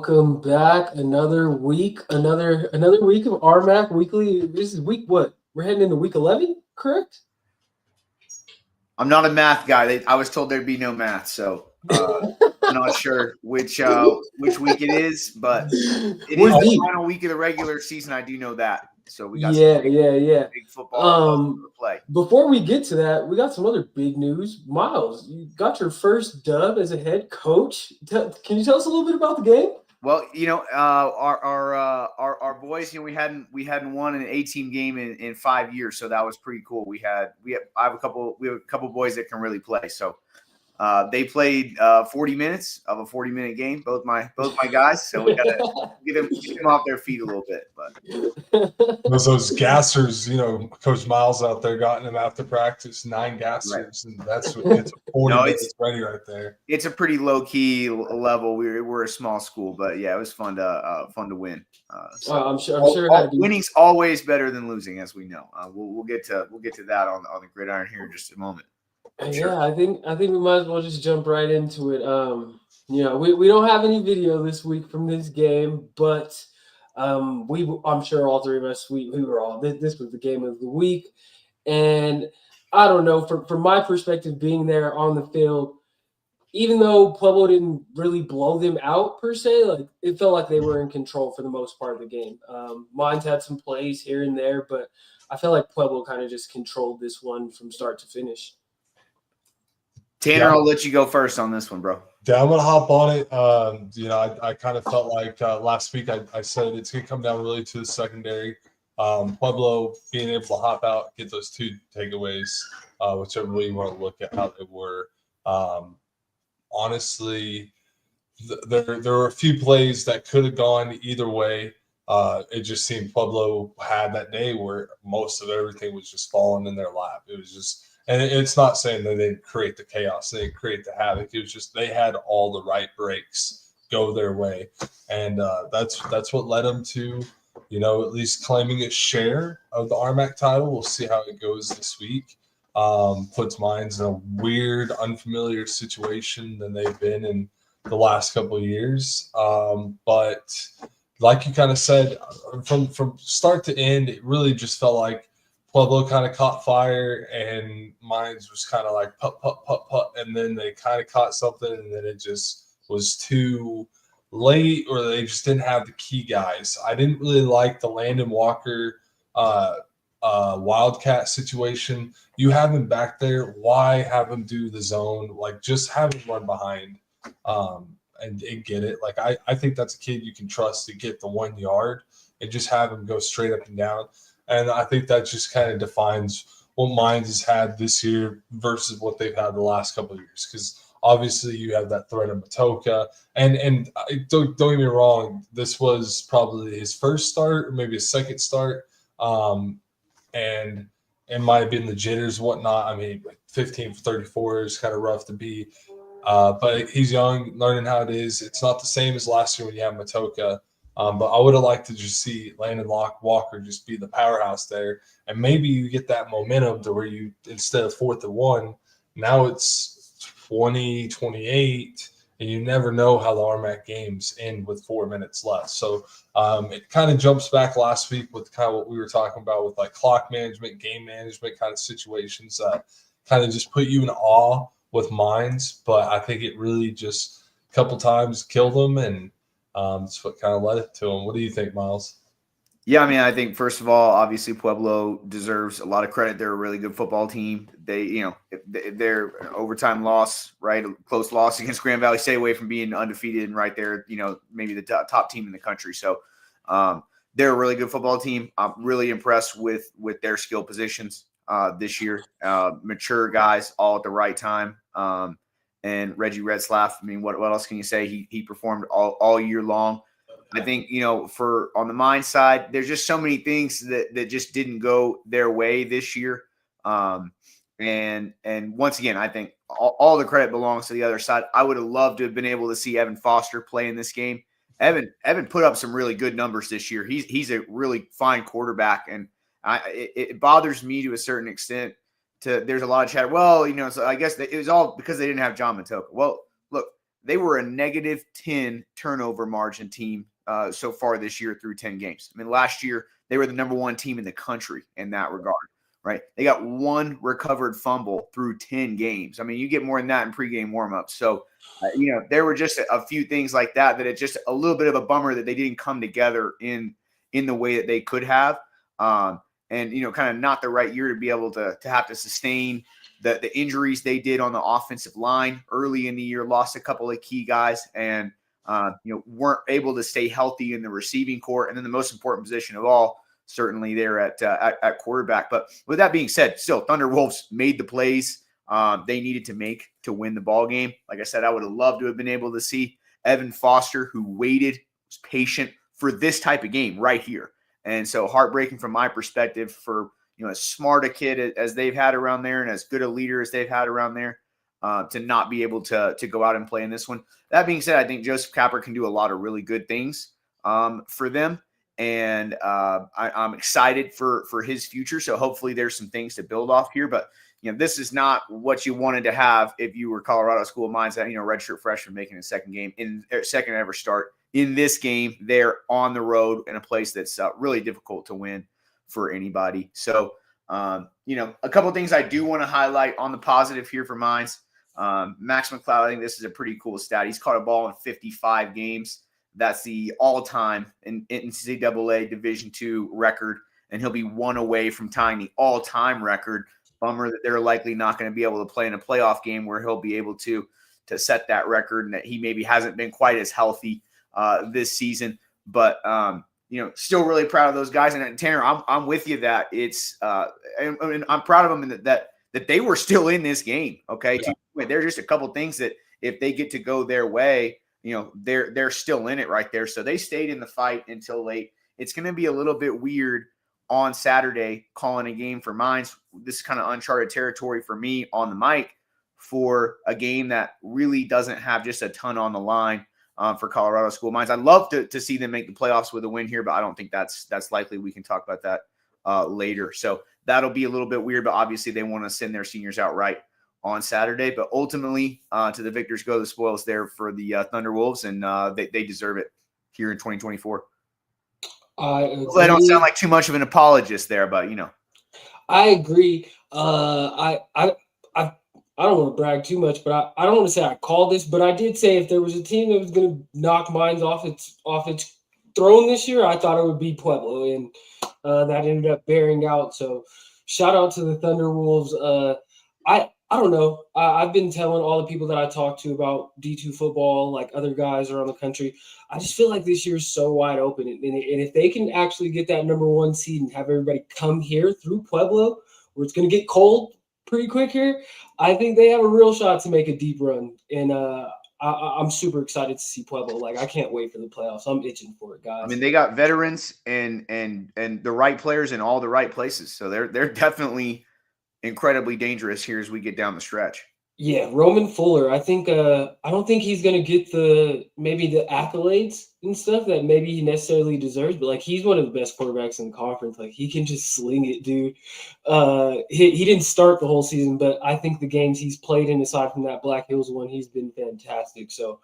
Welcome back. Another week, another week of RMAC weekly. This is week what? We're heading into week 11, correct? I'm not a math guy. I was told there'd be no math, so I'm not sure which week it is, but it is the final week of the regular season. I do know that. So we got big football to play. Before we get to that, we got some other big news. Miles, you got your first dub as a head coach. Can you tell us a little bit about the game? Well, our boys, we hadn't won an A-team game in 5 years, so that was pretty cool. We have a couple boys that can really play. So they played 40 minutes of a 40-minute game, both my guys. So we got to get them off their feet a little bit. But those gassers, Coach Miles out there got them after practice, 9 gassers, and that's what it's 40 minutes ready right there. It's a pretty low key level. We're a small school, but yeah, it was fun to win. I'm sure winning's always better than losing, as we know. We'll get to that on the gridiron here in just a moment. Yeah, I think we might as well just jump right into it. We don't have any video this week from this game, but I'm sure all three of us we were all this was the game of the week, and I don't know from my perspective being there on the field, even though Pueblo didn't really blow them out per se, like it felt like they were in control for the most part of the game. Mines had some plays here and there, but I felt like Pueblo kind of just controlled this one from start to finish. Tanner, I'll let you go first on this one, bro. Yeah, I'm going to hop on it. I kind of felt like last week I said it's going to come down really to the secondary. Pueblo being able to hop out, get those 2 takeaways, whichever way you want to look at how they were. Honestly, there were a few plays that could have gone either way. It just seemed Pueblo had that day where most of everything was just falling in their lap. It was just – and it's not saying that they didn't create the chaos, they didn't create the havoc. It was just they had all the right breaks go their way, and that's what led them to, at least claiming a share of the RMAC title. We'll see how it goes this week. Puts Mines in a weird, unfamiliar situation than they've been in the last couple of years. But like you kind of said, from start to end, it really just felt like Pueblo kind of caught fire, and Mines was kind of like put, and then they kind of caught something, and then it just was too late, or they just didn't have the key guys. I didn't really like the Landon Walker Wildcat situation. You have him back there. Why have him do the zone? Like, just have him run behind and get it. Like, I think that's a kid you can trust to get the 1 yard and just have him go straight up and down. And I think that just kind of defines what Mines has had this year versus what they've had the last couple of years. Because obviously you have that threat of Matoka. And don't get me wrong, this was probably his first start or maybe his second start. And it might have been the jitters and whatnot. I mean, 15 for 34 is kind of rough to be. But he's young, learning how it is. It's not the same as last year when you have Matoka. But I would have liked to just see Landon Walker just be the powerhouse there. And maybe you get that momentum to where you, instead of 4th and 1, now it's 20-28, and you never know how the RMAC games end with 4 minutes left. So it kind of jumps back last week with kind of what we were talking about with like clock management, game management kind of situations that kind of just put you in awe with Mines. But I think it really just a couple times killed them, and that's what kind of led it to him. What do you think, Miles? Yeah, I mean, I think first of all, obviously Pueblo deserves a lot of credit. They're a really good football team. They, their overtime loss, right, a close loss against Grand Valley, stay away from being undefeated and right there, maybe the top team in the country. So they're a really good football team. I'm really impressed with their skill positions this year. Mature guys all at the right time. And Reggie Redslaff, I mean, what else can you say? He performed all year long. I think, for on the Mines side, there's just so many things that just didn't go their way this year. And once again, I think all the credit belongs to the other side. I would have loved to have been able to see Evan Foster play in this game. Evan put up some really good numbers this year. He's a really fine quarterback, and it bothers me to a certain extent. There's a lot of chatter. Well, so I guess it was all because they didn't have John Matoka. Well, look, they were a -10 turnover margin team so far this year through 10 games. I mean, last year they were the number 1 team in the country in that regard, right? They got 1 recovered fumble through 10 games. I mean, you get more than that in pregame warmups. So, there were just a few things like that it's just a little bit of a bummer that they didn't come together in the way that they could have. And, kind of not the right year to be able to have to sustain the injuries they did on the offensive line early in the year, lost a couple of key guys and, weren't able to stay healthy in the receiving corps. And then the most important position of all, certainly there at quarterback. But with that being said, still Thunderwolves made the plays they needed to make to win the ball game. Like I said, I would have loved to have been able to see Evan Foster, who waited, was patient for this type of game right here. And so heartbreaking from my perspective for, as smart a kid as they've had around there and as good a leader as they've had around there to not be able to go out and play in this one. That being said, I think Joseph Capper can do a lot of really good things for them. And I'm excited for his future. So hopefully there's some things to build off here. But, this is not what you wanted to have if you were Colorado School of Mines, redshirt freshman making a second ever start in this game. They're on the road in a place that's really difficult to win for anybody. So, a couple of things I do want to highlight on the positive here for Mines. Max McCloud, I think this is a pretty cool stat. He's caught a ball in 55 games. That's the all-time in NCAA Division II record, and he'll be 1 away from tying the all-time record. Bummer that they're likely not going to be able to play in a playoff game where he'll be able to set that record, and that he maybe hasn't been quite as healthy this season. But still really proud of those guys. And Tanner, I'm with you that it's and I'm proud of them that they were still in this game. Okay, yeah. There's just a couple things that if they get to go their way, they're still in it right there. So they stayed in the fight until late. It's going to be a little bit weird on Saturday calling a game for Mines. This is kind of uncharted territory for me on the mic for a game that really doesn't have just a ton on the line for Colorado School of Mines. I'd love to see them make the playoffs with a win here, but I don't think that's likely. We can talk about that later. So that'll be a little bit weird, but obviously they want to send their seniors out right on Saturday. But ultimately, to the victors go the spoils there for the Thunderwolves, and they deserve it here in 2024. I don't sound like too much of an apologist there, but I agree. I don't want to brag too much, but I don't want to say I called this, but I did say if there was a team that was going to knock Mines off its throne this year, I thought it would be Pueblo, and that ended up bearing out. So shout out to the Thunderwolves. I don't know. I've been telling all the people that I talk to about D2 football, like other guys around the country, I just feel like this year is so wide open. And if they can actually get that number 1 seed and have everybody come here through Pueblo, where it's going to get cold pretty quick here, I think they have a real shot to make a deep run. And I'm super excited to see Pueblo. Like, I can't wait for the playoffs. I'm itching for it, guys. I mean, they got veterans and the right players in all the right places. So they're definitely incredibly dangerous here as we get down the stretch. Yeah, Roman Fuller. I think I don't think he's gonna get maybe the accolades and stuff that maybe he necessarily deserves, but like he's one of the best quarterbacks in the conference. Like he can just sling it, dude. He didn't start the whole season, but I think the games he's played in, aside from that Black Hills one, he's been fantastic. So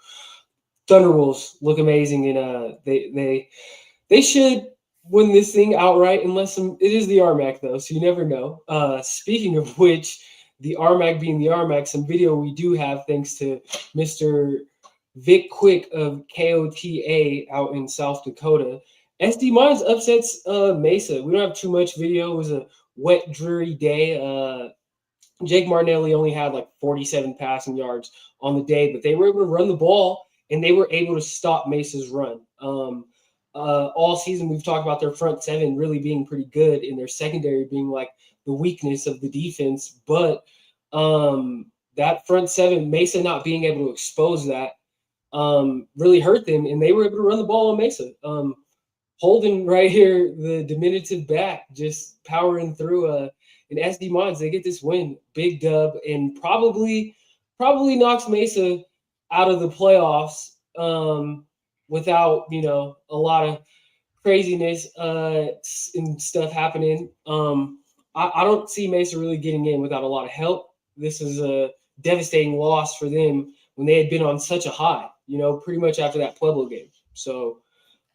Thunderwolves look amazing, and they should win this thing outright, unless it is the RMAC though, so you never know. Speaking of which, the RMAC being the RMAC, some video we do have thanks to Mr. Vic Quick of KOTA out in South Dakota. SD Mines upsets Mesa. We don't have too much video. It was a wet, dreary day. Jake Martinelli only had like 47 passing yards on the day, but they were able to run the ball, and they were able to stop Mesa's run. All season we've talked about their front seven really being pretty good and their secondary being like the weakness of the defense, but that front seven, Mesa not being able to expose that really hurt them, and they were able to run the ball on Mesa. Holden right here, the diminutive back, just powering through an SD Mines. They get this win, big dub, and probably knocks Mesa out of the playoffs without, a lot of craziness and stuff happening. I don't see Mesa really getting in without a lot of help. This is a devastating loss for them when they had been on such a high, pretty much after that Pueblo game. So,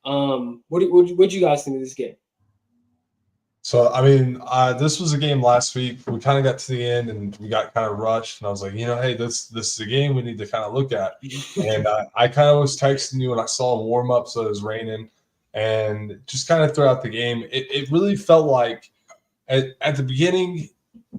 what you guys think of this game? So, I mean, this was a game last week. We kind of got to the end and we got kind of rushed. And I was like, hey, this is a game we need to kind of look at. And I kind of was texting you when I saw a warm up, so it was raining. And just kind of throughout the game, it really felt like at the beginning,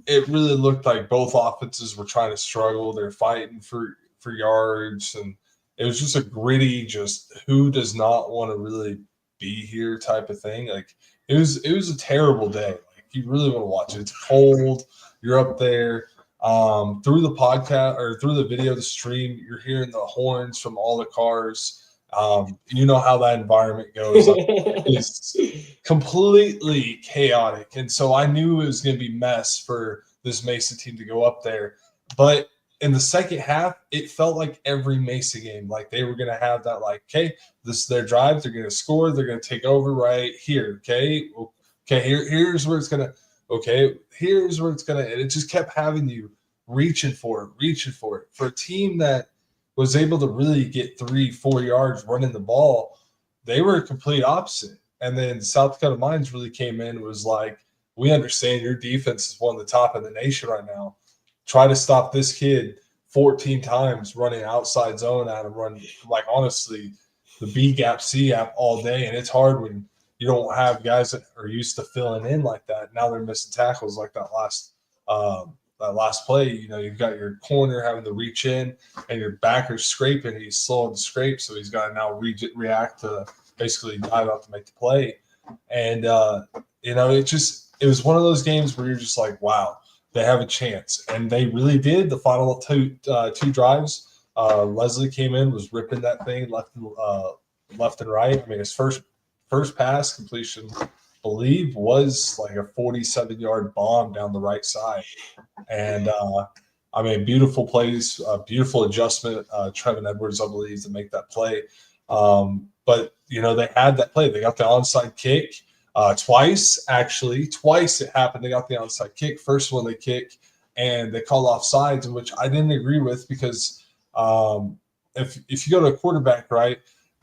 it really looked like both offenses were trying to struggle. They're fighting for yards. And it was just a gritty, just who does not want to really be here type of thing. Like, it was a terrible day. Like, you really want to watch it. It's cold. You're up there. Through the podcast or through the video, the stream, you're hearing the horns from all the cars. You know how that environment goes. It's completely chaotic. And so I knew it was going to be mess for this Mesa team to go up there. But in the second half, it felt like every Mesa game, like they were going to have that, like, okay, this is their drive. They're going to score. They're going to take over right here. Okay. Here's where it's going to, here's where it's going to, and it just kept having you reaching for it. For a team that was able to really get 3-4 yards running the ball, they were a complete opposite. And then South Dakota Mines really came in and was like, we understand your defense is one of the top in the nation right now. Try to stop this kid 14 times running outside zone at him, running, like, honestly, the B gap, C gap all day. And it's hard when you don't have guys that are used to filling in like that. Now they're missing tackles like that last play. You've got your corner having to reach in and your backer's scraping. He's slow to scrape, so he's got to now react to basically dive up to make the play. And, it was one of those games where you're just like, wow, they have a chance. And they really did. The final two drives, Leslie came in, was ripping that thing left and right. I mean, his first pass completion, I believe, was like a 47-yard bomb down the right side. And, beautiful plays, beautiful adjustment. Trevin Edwards, I believe, to make that play. But, they had that play. They got the onside kick. Twice it happened. They got the onside kick. First one they kick, and they called offsides, which I didn't agree with because if you go to a quarterback, right,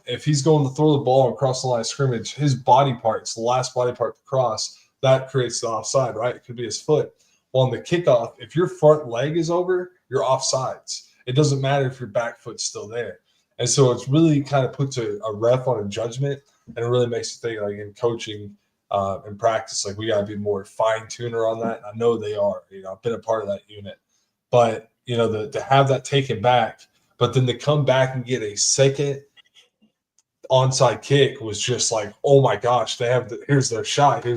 if he's going to throw the ball across the line of scrimmage, his body parts, the last body part to cross, that creates the offside, right? It could be his foot. Well, on the kickoff, if your front leg is over, you're offsides. It doesn't matter if your back foot's still there. And so it's really kind of puts a ref on a judgment, and it really makes you think, like, in coaching and practice, like, we got to be more fine-tuner on that. I know they are. I've been a part of that unit. But, to have that taken back, but then to come back and get a second onside kick was just like, oh, my gosh, here's their shot. They're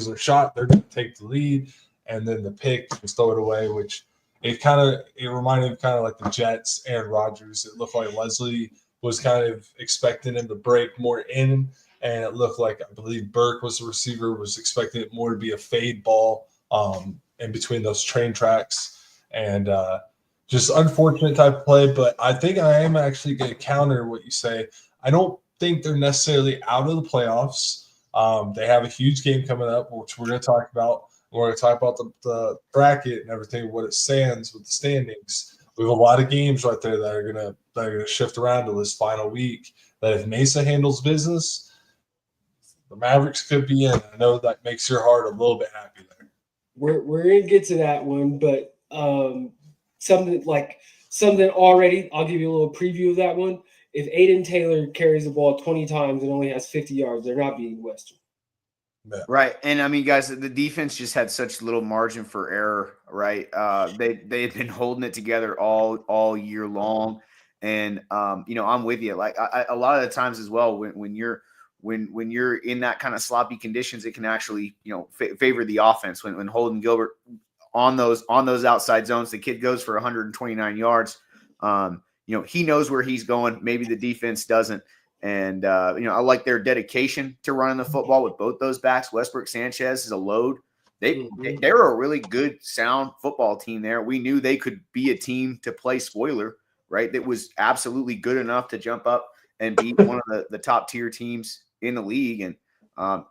going to take the lead. And then the pick, just throw it away, which it reminded me kind of like the Jets, Aaron Rodgers. It looked like Leslie was kind of expecting him to break more in. And it looked like, I believe Burke was the receiver, was expecting it more to be a fade ball in between those train tracks. And just unfortunate type of play. But I think I am actually going to counter what you say. I don't think they're necessarily out of the playoffs. They have a huge game coming up, which we're going to talk about. We're going to talk about the bracket and everything, what it stands with the standings. We have a lot of games right there that are going to shift around to this final week. That if Mesa handles business, the Mavericks could be in. I know that makes your heart a little bit happy there. We're going to get to that one, but something already, I'll give you a little preview of that one. If Aiden Taylor carries the ball 20 times and only has 50 yards, they're not beating Western. Yeah. Right. And guys, the defense just had such little margin for error, right? They had been holding it together all year long. And I'm with you. Like, a lot of the times as well, when you're in that kind of sloppy conditions, it can actually, favor the offense. When Holden Gilbert on those outside zones, the kid goes for 129 yards. He knows where he's going. Maybe the defense doesn't. And, I like their dedication to running the football with both those backs. Westbrook Sanchez is a load. They're a really good, sound football team there. We knew they could be a team to play spoiler, right? That was absolutely good enough to jump up and beat one of the top tier teams in the league, and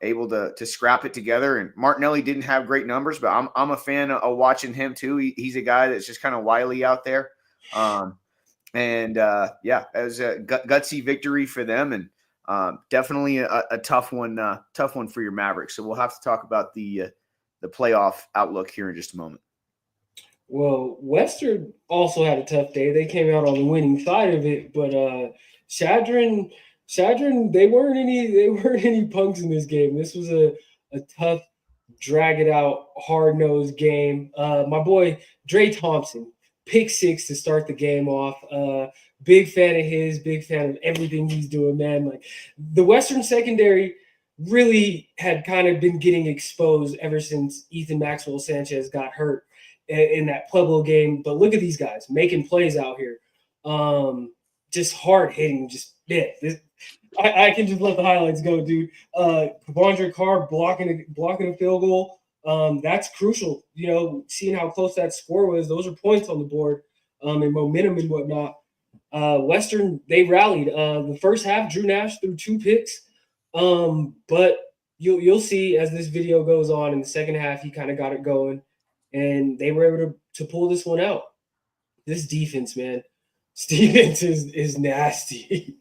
able to scrap it together. And Martinelli didn't have great numbers, but I'm a fan of watching him too. He's a guy that's just kind of wily out there. And yeah, it was a gutsy victory for them, and definitely a tough one for your Mavericks. So we'll have to talk about the playoff outlook here in just a moment. Well, Western also had a tough day. They came out on the winning side of it, but Chadron, they weren't any punks in this game. This was a tough, drag it out, hard nosed game. My boy Dre Thompson, pick six to start the game off. Big fan of his, big fan of everything he's doing, man. Like the Western secondary really had kind of been getting exposed ever since Ethan Maxwell Sanchez got hurt in that Pueblo game. But look at these guys making plays out here. Just hard hitting, just I can just let the highlights go, dude. Kavondre Carr blocking a field goal. That's crucial. You know, seeing how close that score was, those are points on the board, and momentum and whatnot. Western, they rallied. The first half, Drew Nash threw 2 picks. But you'll see as this video goes on in the second half, he kind of got it going, and they were able to pull this one out. This defense, man, Stevens is nasty.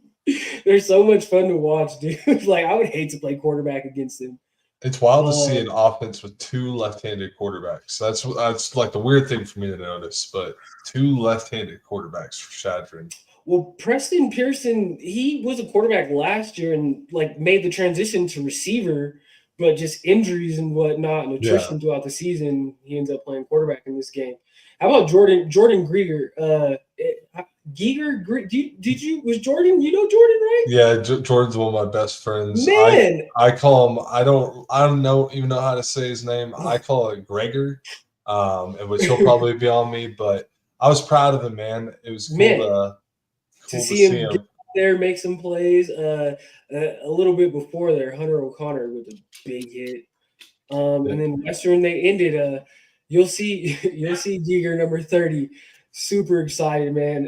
They're so much fun to watch, dude. Like I would hate to play quarterback against them. It's wild to see an offense with 2 left-handed quarterbacks. That's like the weird thing for me to notice. But 2 left-handed quarterbacks for Chadron. Well, Preston Pearson, he was a quarterback last year and like made the transition to receiver, but just injuries and whatnot and attrition throughout the season, he ends up playing quarterback in this game. How about Jordan Grieger? Was Jordan? You know Jordan, right? Yeah, Jordan's one of my best friends. Man, I call him. I don't even know how to say his name. I call it Gregor, and which he'll probably be on me. But I was proud of him, man. It was cool to see him get there, make some plays. A little bit before there, Hunter O'Connor with a big hit. And then Western, they ended. You'll see Giger number 30. Super excited, man.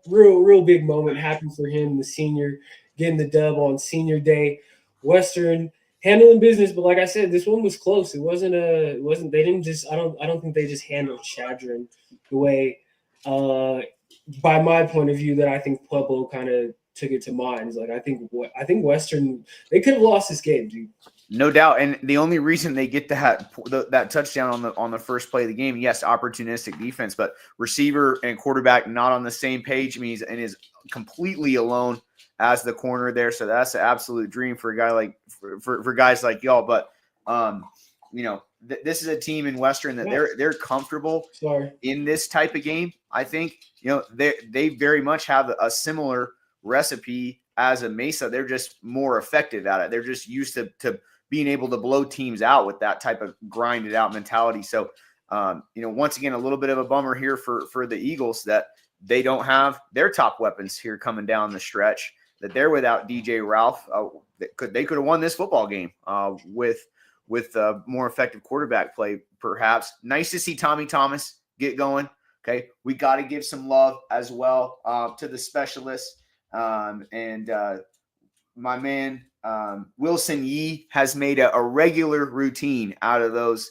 Real big moment. Happy for him, the senior, getting the dub on senior day. Western handling business, but like I said, this one was close. It wasn't. They didn't just. I don't think they just handled Chadron the way, by my point of view, that I think Pueblo kind of took it to mines. Like I think Western, they could have lost this game, dude. No doubt, and the only reason they get that touchdown on the first play of the game, yes, opportunistic defense, but receiver and quarterback not on the same page. I mean, and is completely alone as the corner there, so that's an absolute dream for a guy like for guys like y'all. But you know, this is a team in Western that they're comfortable in this type of game. I think you know they very much have a similar recipe as a Mesa. They're just more effective at it. They're just used to being able to blow teams out with that type of grinded out mentality. So, you know, once again, a little bit of a bummer here for the Eagles that they don't have their top weapons here coming down the stretch, that they're without DJ Ralph. They could have won this football game with more effective quarterback play, perhaps. Nice to see Tommy Thomas get going. Okay. We got to give some love as well to the specialists. And my man, Wilson Yee has made a regular routine out of those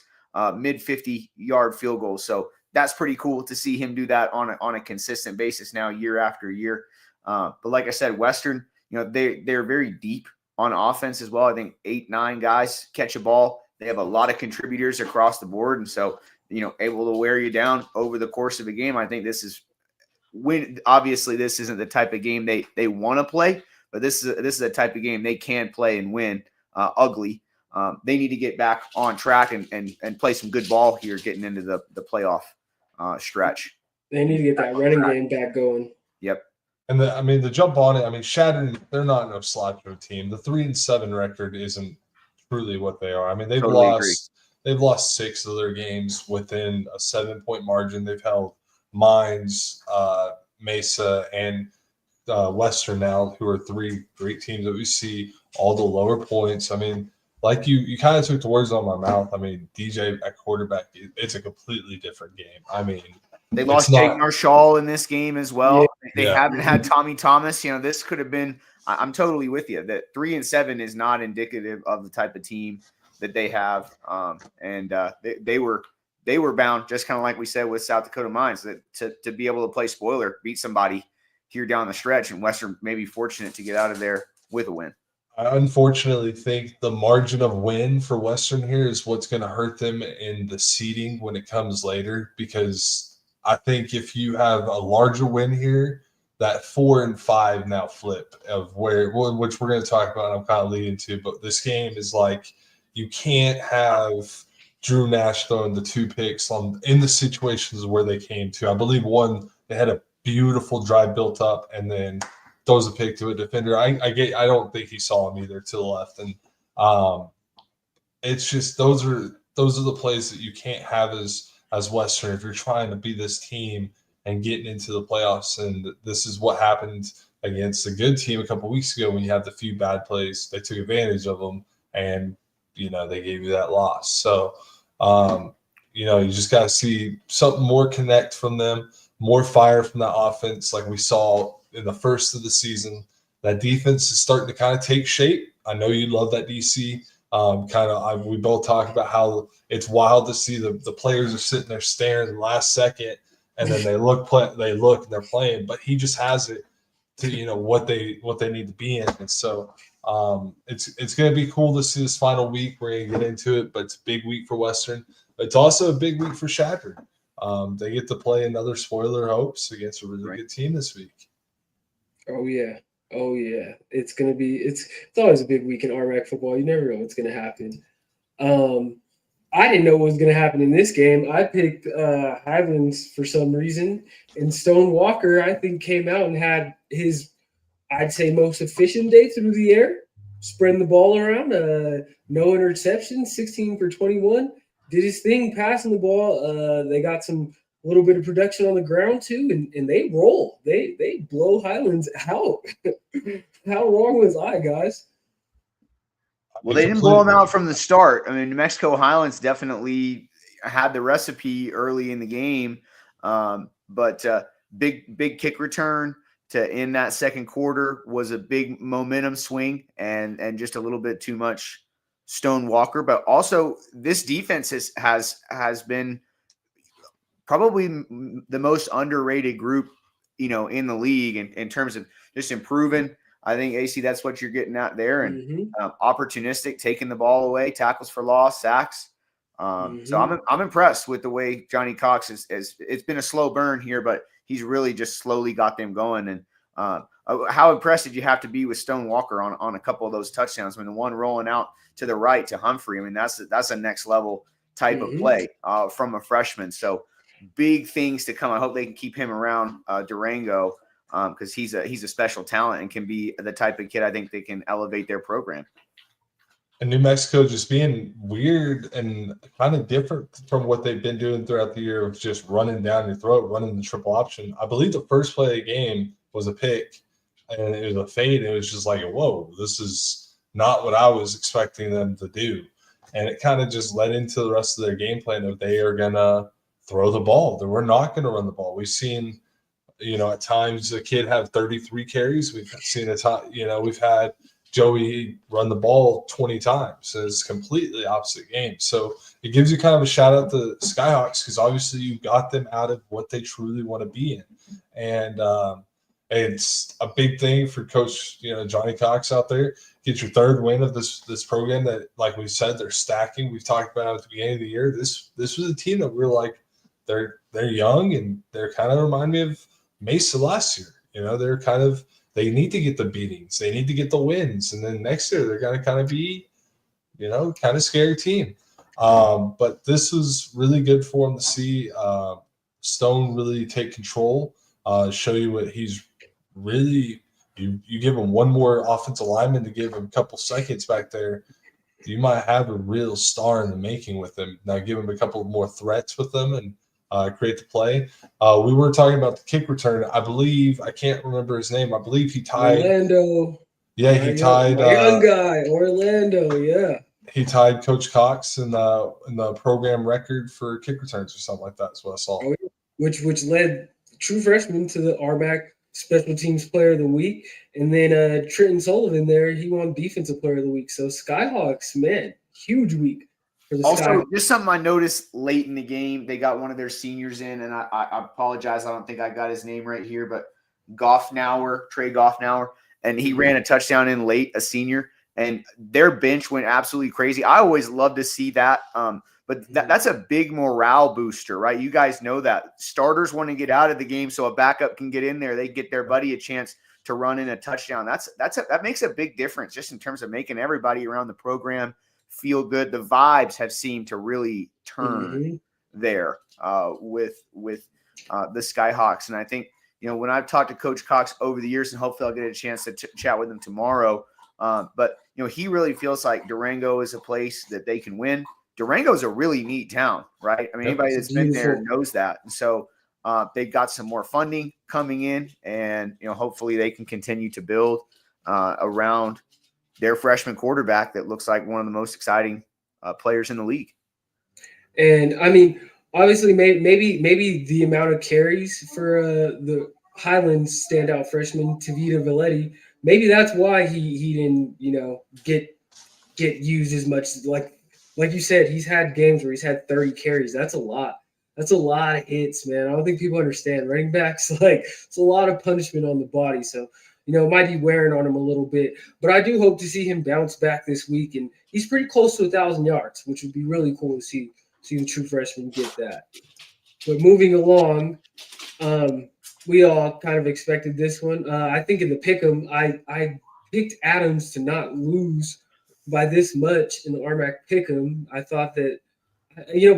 mid 50-yard field goals. So that's pretty cool to see him do that on a consistent basis now year after year. But like I said, Western, you know, they're very deep on offense as well. I think 8-9 guys catch a ball. They have a lot of contributors across the board. And so, you know, able to wear you down over the course of a game. I think this is obviously this isn't the type of game they want to play, but this is a type of game they can play and win ugly. They need to get back on track and play some good ball here getting into the playoff stretch. They need to get that running game back going. Yep. And the jump on it. I mean, Chadron, they're not no slouch team. The 3-7 record isn't truly what they are. I mean, they've lost 6 of their games within a 7-point margin. They've held Mines, Mesa, and Western now, who are 3 great teams that we see all the lower points. I mean, like you kind of took the words out of my mouth. I mean, DJ at quarterback, it's a completely different game. I mean, they lost Jake Marshall in this game as well. Yeah. They haven't had Tommy Thomas. You know, this could have been. I'm totally with you that 3-7 is not indicative of the type of team that they have. They were bound, just kind of like we said with South Dakota Mines, that to be able to play spoiler, beat somebody here down the stretch, and Western may be fortunate to get out of there with a win. I unfortunately think the margin of win for Western here is what's going to hurt them in the seeding when it comes later, because I think if you have a larger win here, that 4 and 5 now flip of which we're going to talk about. I'm kind of leading to, but this game is like you can't have Drew Nash throwing the 2 picks in the situations where they came to. I believe one, they had a beautiful drive built up and then throws a pick to a defender. I don't think he saw him either to the left, and it's just those are the plays that you can't have as Western if you're trying to be this team and getting into the playoffs. And this is what happened against a good team a couple weeks ago when you had the few bad plays. They took advantage of them, and they gave you that loss. So you just got to see something more connect from them, more fire from that offense, like we saw in the first of the season. That defense is starting to kind of take shape. I know you love that DC. We both talk about how it's wild to see the players are sitting there staring the last second, and then they look and they're playing. But he just has it to what they need to be in. And so it's going to be cool to see this final week. We're going to get into it, but it's a big week for Western. But it's also a big week for Chadron. They get to play another spoiler hopes against a really good team this week. Oh yeah. It's gonna be it's always a big week in RMAC football. You never know what's gonna happen. I didn't know what was gonna happen in this game. I picked Highlands for some reason, and Stone Walker I think came out and had his, I'd say, most efficient day through the air, spreading the ball around. No interceptions, 16 for 21. Did his thing passing the ball. They got some little bit of production on the ground too, and they roll. They blow Highlands out. How wrong was I, guys? Well, they didn't blow them out from the start. I mean, New Mexico Highlands definitely had the recipe early in the game, but big kick return to end that second quarter was a big momentum swing, and just a little bit too much Stone Walker. But also, this defense has been probably the most underrated group, in the league in terms of just improving. I think, AC, that's what you're getting at there. And opportunistic, taking the ball away, tackles for loss, sacks. So I'm impressed with the way Johnny Cox is. It's been a slow burn here, but he's really just slowly got them going. And how impressed did you have to be with Stone Walker on a couple of those touchdowns? I mean, the one rolling out to the right to Humphrey, I mean, that's a next level type of play from a freshman. So big things to come. I hope they can keep him around Durango, because he's a special talent and can be the type of kid I think they can elevate their program. And New Mexico just being weird and kind of different from what they've been doing throughout the year of just running down your throat, running the triple option. I believe the first play of the game was a pick, and it was a fade. And it was just like, whoa, this is not what I was expecting them to do. And it kind of just led into the rest of their game plan of they are going to throw the ball. We're not going to run the ball. We've seen, at times a kid have 33 carries. We've seen we've had Joey run the ball 20 times. So it's completely opposite game. So it gives you kind of a shout out to Skyhawks, because obviously you got them out of what they truly want to be in. And it's a big thing for Coach, Johnny Cox out there. Get your third win of this program that, like we said, they're stacking. We've talked about at the beginning of the year. This was a team that we're like, they're young, and they're kind of remind me of Mesa last year. They're kind of, they need to get the beatings, they need to get the wins, and then next year they're going to kind of be, kind of scary team. But this was really good for him to see Stone really take control, show you what he's really. You give him one more offensive lineman to give him a couple seconds back there, you might have a real star in the making with him. Now give him a couple more threats with them and create the play. We were talking about the kick return. I believe, I can't remember his name. I believe he tied Orlando. Yeah, he tied young guy, Orlando. Yeah, he tied Coach Cox in the program record for kick returns or something like that. That's what I saw. Oh, which led true freshman to the RMAC Special Teams Player of the Week, and then Trenton Sullivan there, he won Defensive Player of the Week. So Skyhawks, man, huge week for the also, Skyhawks. Just something I noticed late in the game, they got one of their seniors in, and I apologize, I don't think I got his name right here, but Trey Goffnauer, and he ran a touchdown in late, a senior, and their bench went absolutely crazy. I always love to see that. But that's a big morale booster, right? You guys know that starters want to get out of the game so a backup can get in there. They get their buddy a chance to run in a touchdown. That makes a big difference just in terms of making everybody around the program feel good. The vibes have seemed to really turn there with the Skyhawks. And I think, when I've talked to Coach Cox over the years, and hopefully I'll get a chance to chat with him tomorrow, but he really feels like Durango is a place that they can win. Durango is a really neat town, right? I mean, anybody that's been there knows that. And so they've got some more funding coming in, and hopefully they can continue to build around their freshman quarterback that looks like one of the most exciting players in the league. And I mean, obviously, maybe the amount of carries for the Highlands standout freshman Tavita Valetti, maybe that's why he didn't get used as much. Like you said, he's had games where he's had 30 carries. That's a lot. That's a lot of hits, man. I don't think people understand. Running backs, it's a lot of punishment on the body. So, it might be wearing on him a little bit. But I do hope to see him bounce back this week. And he's pretty close to 1,000 yards, which would be really cool to see the true freshman get that. But moving along, we all kind of expected this one. I think in the pick'em, I picked Adams to not lose by this much in the RMAC pick'em. I thought that,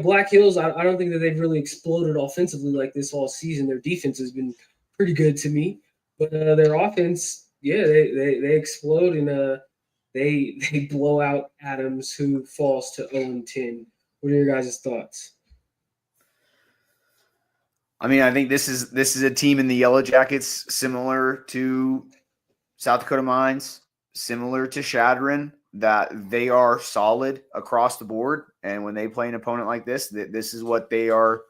Black Hills, I don't think that they've really exploded offensively like this all season. Their defense has been pretty good to me, but their offense, they explode, and they blow out Adams, who falls to 0-10. What are your guys' thoughts? I mean, I think this is a team in the Yellow Jackets similar to South Dakota Mines, similar to Chadron, that they are solid across the board. And when they play an opponent like this, this is what they're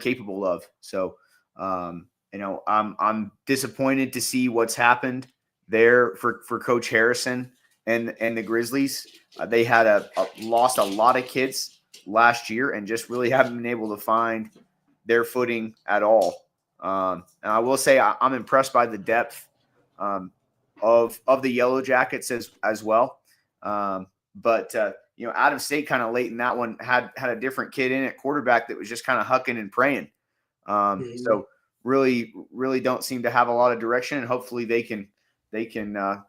capable of. So, I'm disappointed to see what's happened there for Coach Harrison and the Grizzlies. They had lost a lot of kids last year and just really haven't been able to find their footing at all. And I will say I'm impressed by the depth of the Yellow Jackets as well. But Adams State kind of late in that one had a different kid in at quarterback that was just kind of hucking and praying. So really don't seem to have a lot of direction, and hopefully they can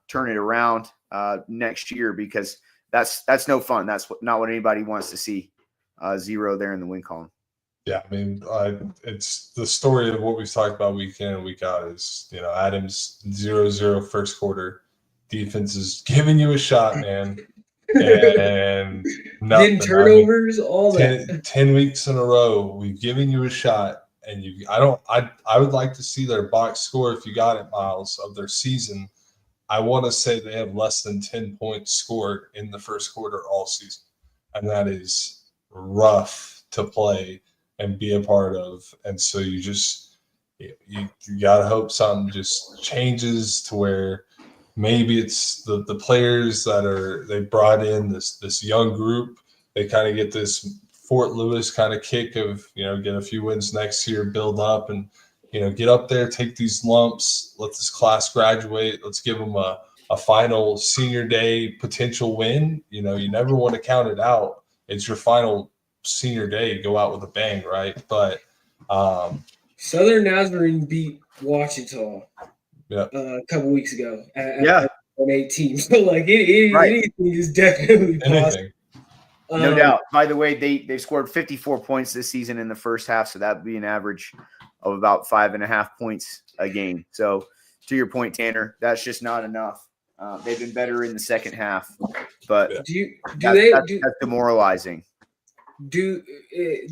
turn it around next year, because that's no fun. That's not what anybody wants to see. 0 there in the win column. Yeah, I mean, it's the story of what we've talked about week in and week out is, Adams 0-0 first quarter. Defense is giving you a shot, man. And getting turnovers, all 10 weeks in a row, we've given you a shot. And I would like to see their box score, if you got it, Miles, of their season. I want to say they have less than 10 points scored in the first quarter all season. And that is rough to play and be a part of. And so you got to hope something just changes to where maybe it's the players that they brought in this young group. They kind of get this Fort Lewis kind of kick of, get a few wins next year, build up and, get up there, take these lumps, let this class graduate. Let's give them a final senior day potential win. You never want to count it out. It's your final senior day, go out with a bang, right? But Southern Nazarene beat Ouachita a couple weeks ago at 18. So anything is definitely possible. No doubt. By the way, they scored 54 points this season in the first half, so that would be an average of about 5.5 points a game. So to your point, Tanner, that's just not enough. They've been better in the second half, but that's demoralizing. Do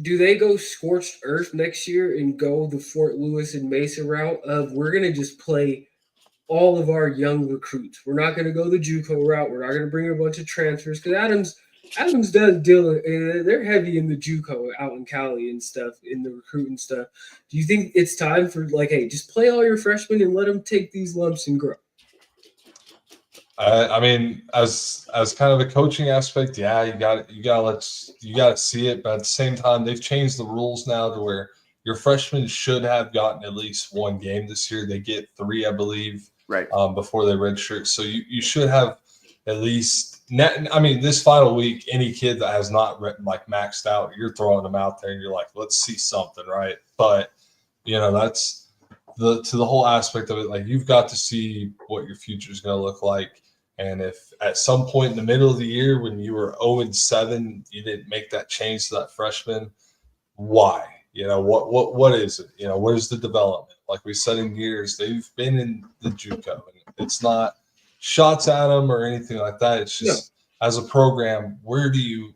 they go scorched earth next year and go the Fort Lewis and Mesa route of we're going to just play all of our young recruits? We're not going to go the JUCO route. We're not going to bring a bunch of transfers, because Adams does deal. They're heavy in the JUCO out in Cali and stuff, in the recruiting stuff. Do you think it's time for hey, just play all your freshmen and let them take these lumps and grow? I mean, as kind of a coaching aspect, yeah, you got to see it. But at the same time, they've changed the rules now to where your freshmen should have gotten at least one game this year. They get 3, I believe, Right. Before they redshirt. So you should have at least – I mean, this final week, any kid that has not maxed out, you're throwing them out there and you're like, let's see something, right? But, that's to the whole aspect of it. Like, you've got to see what your future is going to look like. And if at some point in the middle of the year when you were 0-7, you didn't make that change to that freshman, why? What is it? Where's the development? Like we said in years, they've been in the JUCO. And it's not shots at them or anything like that. It's just as a program, where do you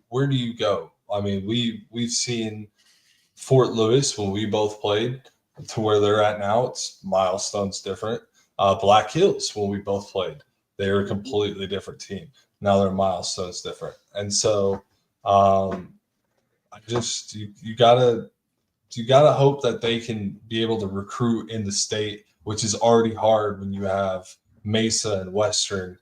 go? I mean, we've seen Fort Lewis when we both played to where they're at now. It's milestones different. Black Hills when we both played, they were a completely different team. Now they're milestones different. And so you gotta hope that they can be able to recruit in the state, which is already hard when you have Mesa and Western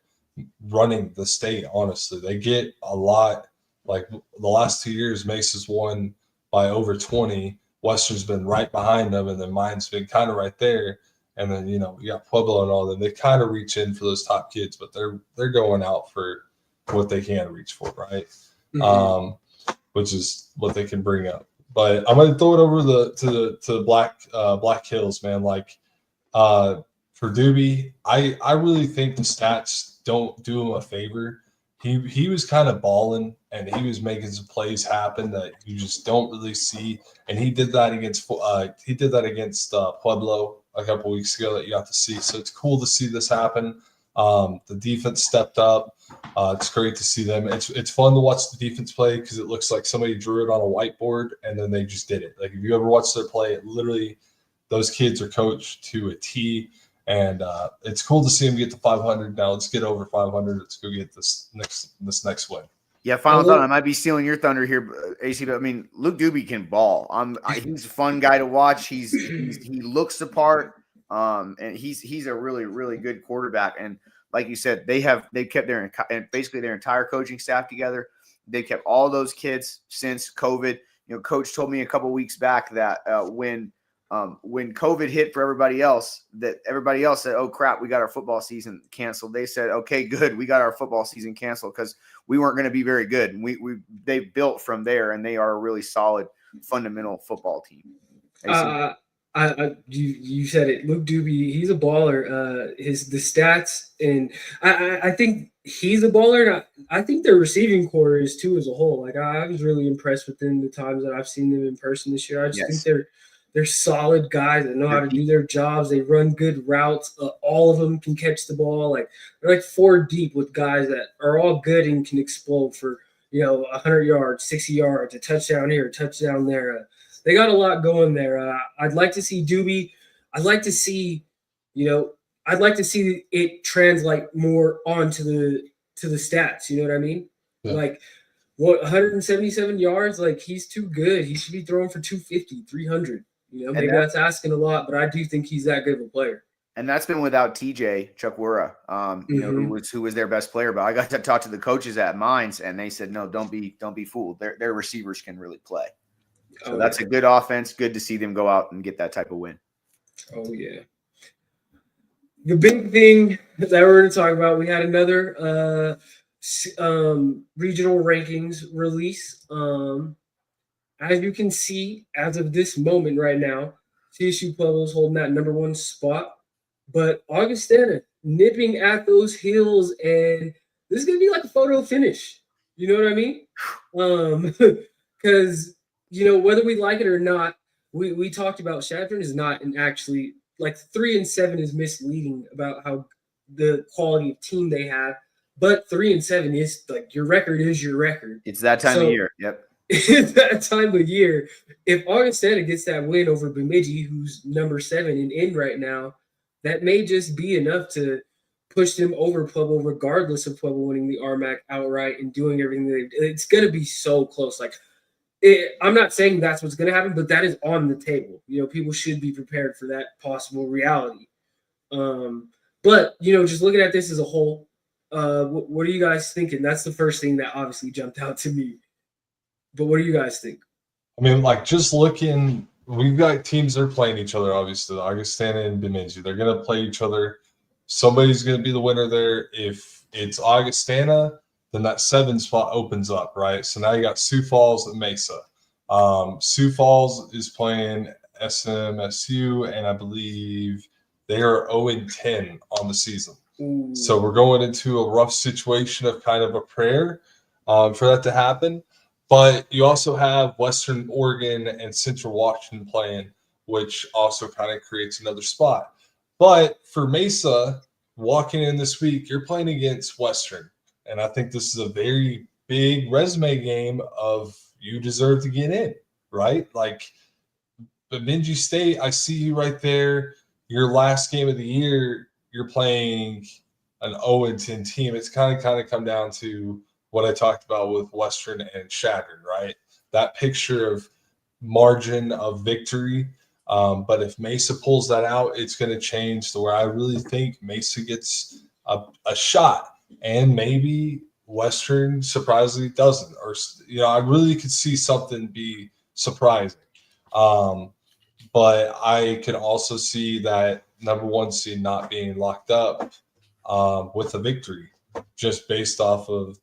running the state. Honestly, they get a lot. Like the last 2 years, Mesa's won by over 20. Western's been right behind them, and then mine's been kind of right there. And then you got Pueblo and all them. They kind of reach in for those top kids, but they're going out for what they can reach for, right? Mm-hmm. Which is what they can bring up. But I'm gonna throw it over to Black Hills, man. Like for Doobie, I really think the stats don't do him a favor. He was kind of balling and he was making some plays happen that you just don't really see. And he did that against Pueblo a couple weeks ago that you got to see. So it's cool to see this happen. The defense stepped up. It's great to see them. It's fun to watch the defense play because it looks like somebody drew it on a whiteboard and then they just did it. Like if you ever watch their play, it literally those kids are coached to a T. And it's cool to see them get to 500. Now let's get over 500. Let's go get this next win. Yeah, final thought. I might be stealing your thunder here, AC, but I mean, Luke Doobie can ball. He's a fun guy to watch. He looks the part, and he's a really, really good quarterback. And like you said, they've kept basically their entire coaching staff together. They've kept all those kids since COVID. Coach told me a couple weeks back that when COVID hit for everybody else, that everybody else said, "Oh crap, we got our football season canceled." They said, "Okay, good, we got our football season canceled because we weren't going to be very good." And they built from there, and they are a really solid, fundamental football team. You said it, Luke Doobie. He's a baller. The stats, and I think he's a baller. I think their receiving core is too as a whole. Like I was really impressed with them the times that I've seen them in person this year. I just think they're solid guys that know how to do their jobs. They run good routes. All of them can catch the ball. Like they're like 4 deep with guys that are all good and can explode for 100 yards, 60 yards, a touchdown here, a touchdown there. They got a lot going there. I'd like to see Doobie. I'd like to see it translate more onto the stats. You know what I mean? Yeah. Like 177 yards. Like he's too good. He should be throwing for 250, 300. Maybe that's asking a lot, but I do think he's that good of a player. And that's been without TJ Chukwura, who was their best player. But I got to talk to the coaches at Mines, and they said, "No, don't be fooled. Their receivers can really play." So that's a good offense. Good to see them go out and get that type of win. Oh yeah. The big thing that we're going to talk about, we had another regional rankings release. As you can see, as of this moment right now, CSU-Pueblo is holding that number 1 spot. But Augustana nipping at those heels, and this is going to be like a photo finish. You know what I mean? Because, whether we like it or not, we talked about Chadron is not an actually – like 3-7 is misleading about how the quality of team they have. But 3-7 is like your record is your record. It's that time of year. Yep. It's that time of year. If Augustana gets that win over Bemidji, who's number 7 and in right now, that may just be enough to push them over Pueblo, regardless of Pueblo winning the RMAC outright and doing everything. It's going to be so close. Like, I'm not saying that's what's going to happen, but that is on the table. People should be prepared for that possible reality. But just looking at this as a whole, what are you guys thinking? That's the first thing that obviously jumped out to me. But what do you guys think? I mean, like just looking we've got teams that are playing each other, obviously, Augustana and Bemidji. They're going to play each other. Somebody's going to be the winner there. If it's Augustana, then that 7 spot opens up, right? So now you got Sioux Falls and Mesa. Sioux Falls is playing SMSU, and I believe they are 0-10 on the season. Ooh. So we're going into a rough situation of kind of a prayer for that to happen. But you also have Western Oregon and Central Washington playing, which also kind of creates another spot. But for Mesa, walking in this week, you're playing against Western. And I think this is a very big resume game of you deserve to get in, right? Like Bemidji State, I see you right there. Your last game of the year, you're playing an 0-10 team. It's kind of come down to what I talked about with Western and Chadron, right? That picture of margin of victory. But if Mesa pulls that out, it's going to change to where I really think Mesa gets a shot, and maybe Western surprisingly doesn't. Or, I really could see something be surprising. But I could also see that number 1 seed not being locked up with a victory, just based off the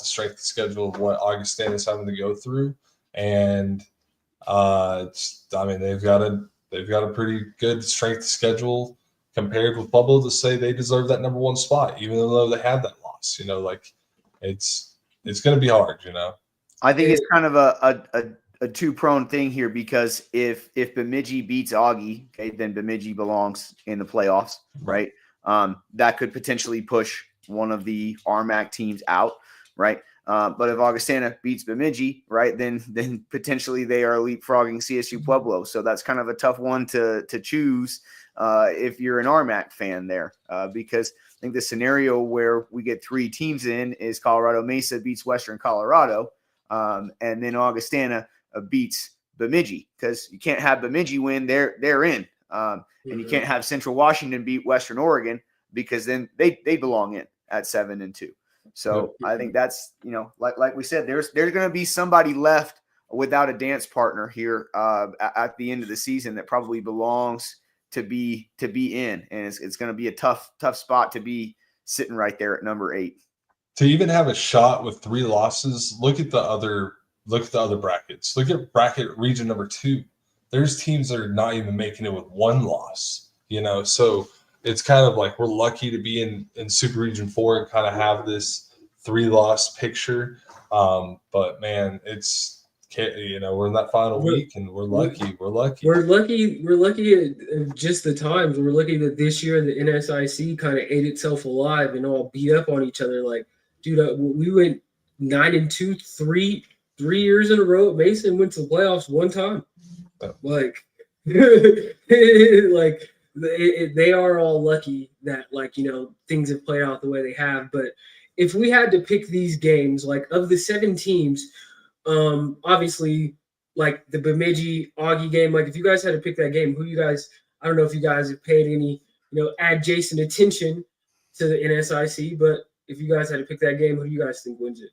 strength of schedule of what Augustana is having to go through. And they've got a pretty good strength of schedule compared with Pueblo to say they deserve that number 1 spot, even though they had that loss. It's going to be hard. I think it's kind of a two-prone thing here, because if Bemidji beats Augie, okay, then Bemidji belongs in the playoffs, right? That could potentially push one of the RMAC teams out, right? But if Augustana beats Bemidji, right, then potentially they are leapfrogging CSU-Pueblo. So that's kind of a tough one to choose if you're an RMAC fan there, because I think the scenario where we get 3 teams in is Colorado Mesa beats Western Colorado, and then Augustana beats Bemidji, because you can't have Bemidji win, they're in, and you can't have Central Washington beat Western Oregon, because then they belong in at 7-2. So I think that's, like we said, there's going to be somebody left without a dance partner here at the end of the season that probably belongs to be in, and it's going to be a tough spot to be sitting right there at number 8. To even have a shot with 3 losses, look at the other brackets. Look at bracket region number 2. There's teams that are not even making it with 1 loss. So it's kind of like we're lucky to be in Super Region 4 and kind of have this 3-loss picture. But man, we're in that final week, and we're lucky. We're lucky at just the times. We're lucky that this year the NSIC kind of ate itself alive and all beat up on each other. Like, dude, we went 9-2 3 years in a row at Mesa and went to the playoffs 1 time. Like, they are all lucky that, things have played out the way they have. But if we had to pick these games, like, of the 7 teams, obviously, like the Bemidji Augie game, like, if you guys had to pick that game, I don't know if you guys have paid any, adjacent attention to the NSIC, but if you guys had to pick that game, who do you guys think wins it?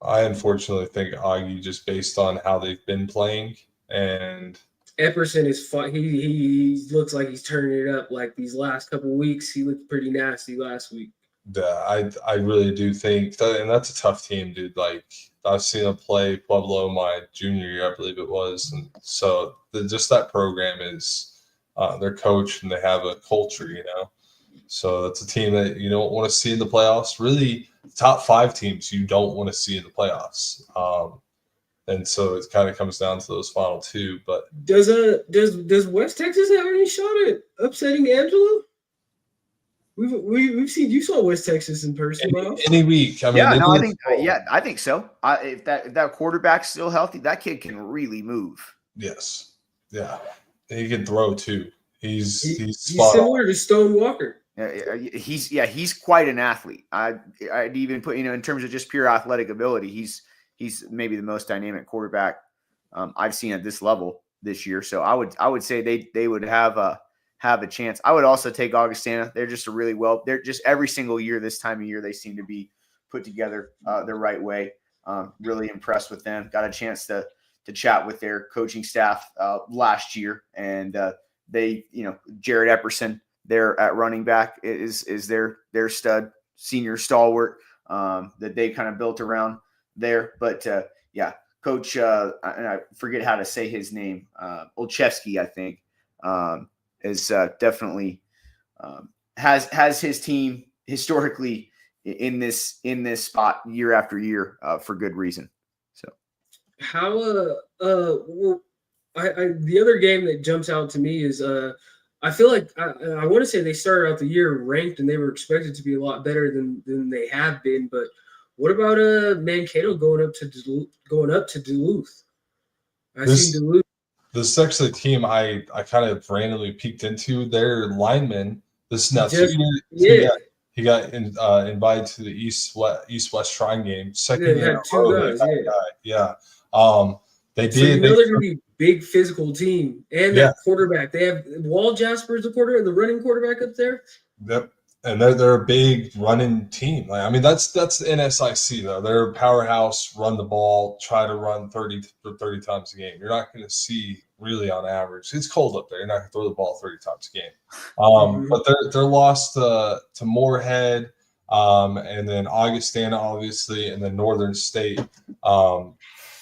I unfortunately think Augie, just based on how they've been playing. And Epperson is fun. He looks like he's turning it up. Like, these last couple weeks, he looked pretty nasty last week. Yeah, I really do think that, and that's a tough team, dude. Like, I've seen them play Pueblo my junior year, I believe it was, and so just that program is their coach, and they have a culture, So that's a team that you don't want to see in the playoffs. Really, top 5 teams you don't want to see in the playoffs. And so it kind of comes down to those final 2. But does West Texas have any shot at upsetting Angelo? We've seen, you saw West Texas in person, any week. I mean, I think so. If that quarterback's still healthy, that kid can really move. Yes, yeah, he can throw too. He's similar to Stone Walker. He's quite an athlete. I'd even put, in terms of just pure athletic ability, he's maybe the most dynamic quarterback I've seen at this level this year. So I would say they would have a chance. I would also take Augustana. They're just they're just every single year this time of year, they seem to be put together the right way. Really impressed with them. Got a chance to to chat with their coaching staff last year, and they, Jared Epperson there at running back is their stud senior stalwart that they kind of built around there. But Coach, and I forget how to say his name, Olszewski, I think, is definitely has his team historically in this spot year after year for good reason. So how well, the other game that jumps out to me is I feel like I want to say they started out the year ranked and they were expected to be a lot better than they have been. But what about Mankato going up to Duluth? I've seen Duluth. This is actually a team I kind of randomly peeked into. Their lineman, this is now 2 years. He got invited to the East West Shrine game. Second year in a row, they did. So they're going to be a big physical team, and that quarterback. They have Wall Jasper as the running quarterback up there. Yep, and they're a big running team. Like, I mean, that's NSIC though. They're a powerhouse. Run the ball. Try to run 30 times a game. You're not going to see really on average. It's cold up there. You're not going to throw the ball 30 times a game. But they're lost to Moorhead, and then Augustana, obviously, and then Northern State.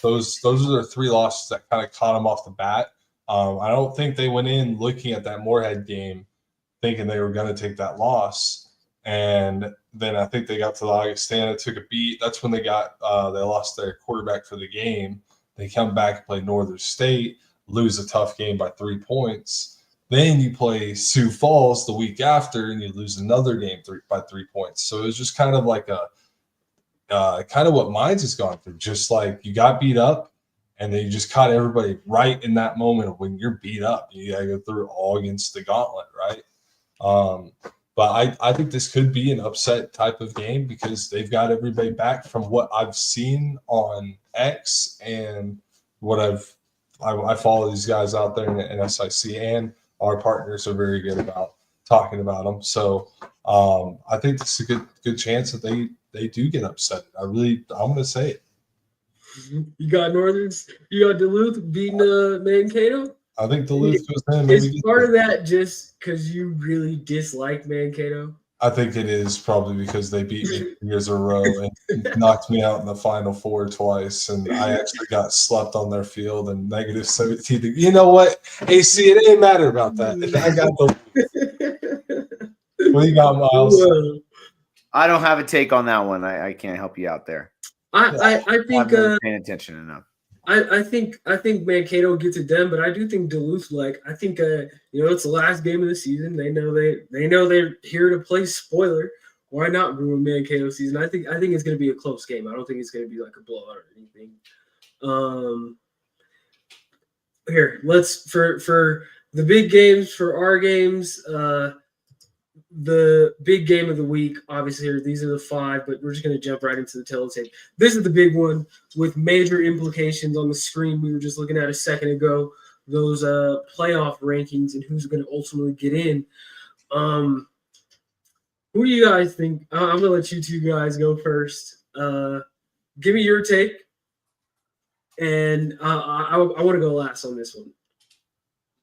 Those are their 3 losses that kind of caught them off the bat. I don't think they went in looking at that Moorhead game thinking they were going to take that loss. And then I think they got to the Augustana, took a beat. That's when they lost their quarterback for the game. They come back and play Northern State, lose a tough game by 3 points. Then you play Sioux Falls the week after, and you lose another game by 3 points. So it was just kind of like kind of what Mines has gone through. Just like you got beat up, and then you just caught everybody right in that moment when you're beat up. You got to go through it all against the gauntlet, right? But I think this could be an upset type of game because they've got everybody back from what I've seen on X and what I follow these guys out there in SIC, and our partners are very good about talking about them. So I think this is a good chance that they do get upset. I'm going to say it. You got Duluth beating Mankato? I think Duluth goes in. Is part of that just because you really dislike Mankato? I think it is probably because they beat me 2 years in a row and knocked me out in the Final Four twice, and I actually got slept on their field and -17. You know what, AC? It ain't matter about that. I got the. What do you got, Miles? I don't have a take on that one. I can't help you out there. I think I'm not paying attention enough. I think Mankato gets it done, but I do think Duluth. I think it's the last game of the season. They know they're here to play spoiler. Why not ruin Mankato season? I think it's going to be a close game. I don't think it's going to be like a blowout or anything. Here, let's for the big games, for our games. The big game of the week, obviously, these are the 5, but we're just going to jump right into the telltale. This is the big one with major implications on the screen we were just looking at a second ago. Those playoff rankings and who's going to ultimately get in. Who do you guys think? I'm going to let you 2 guys go first. Give me your take, and I want to go last on this one.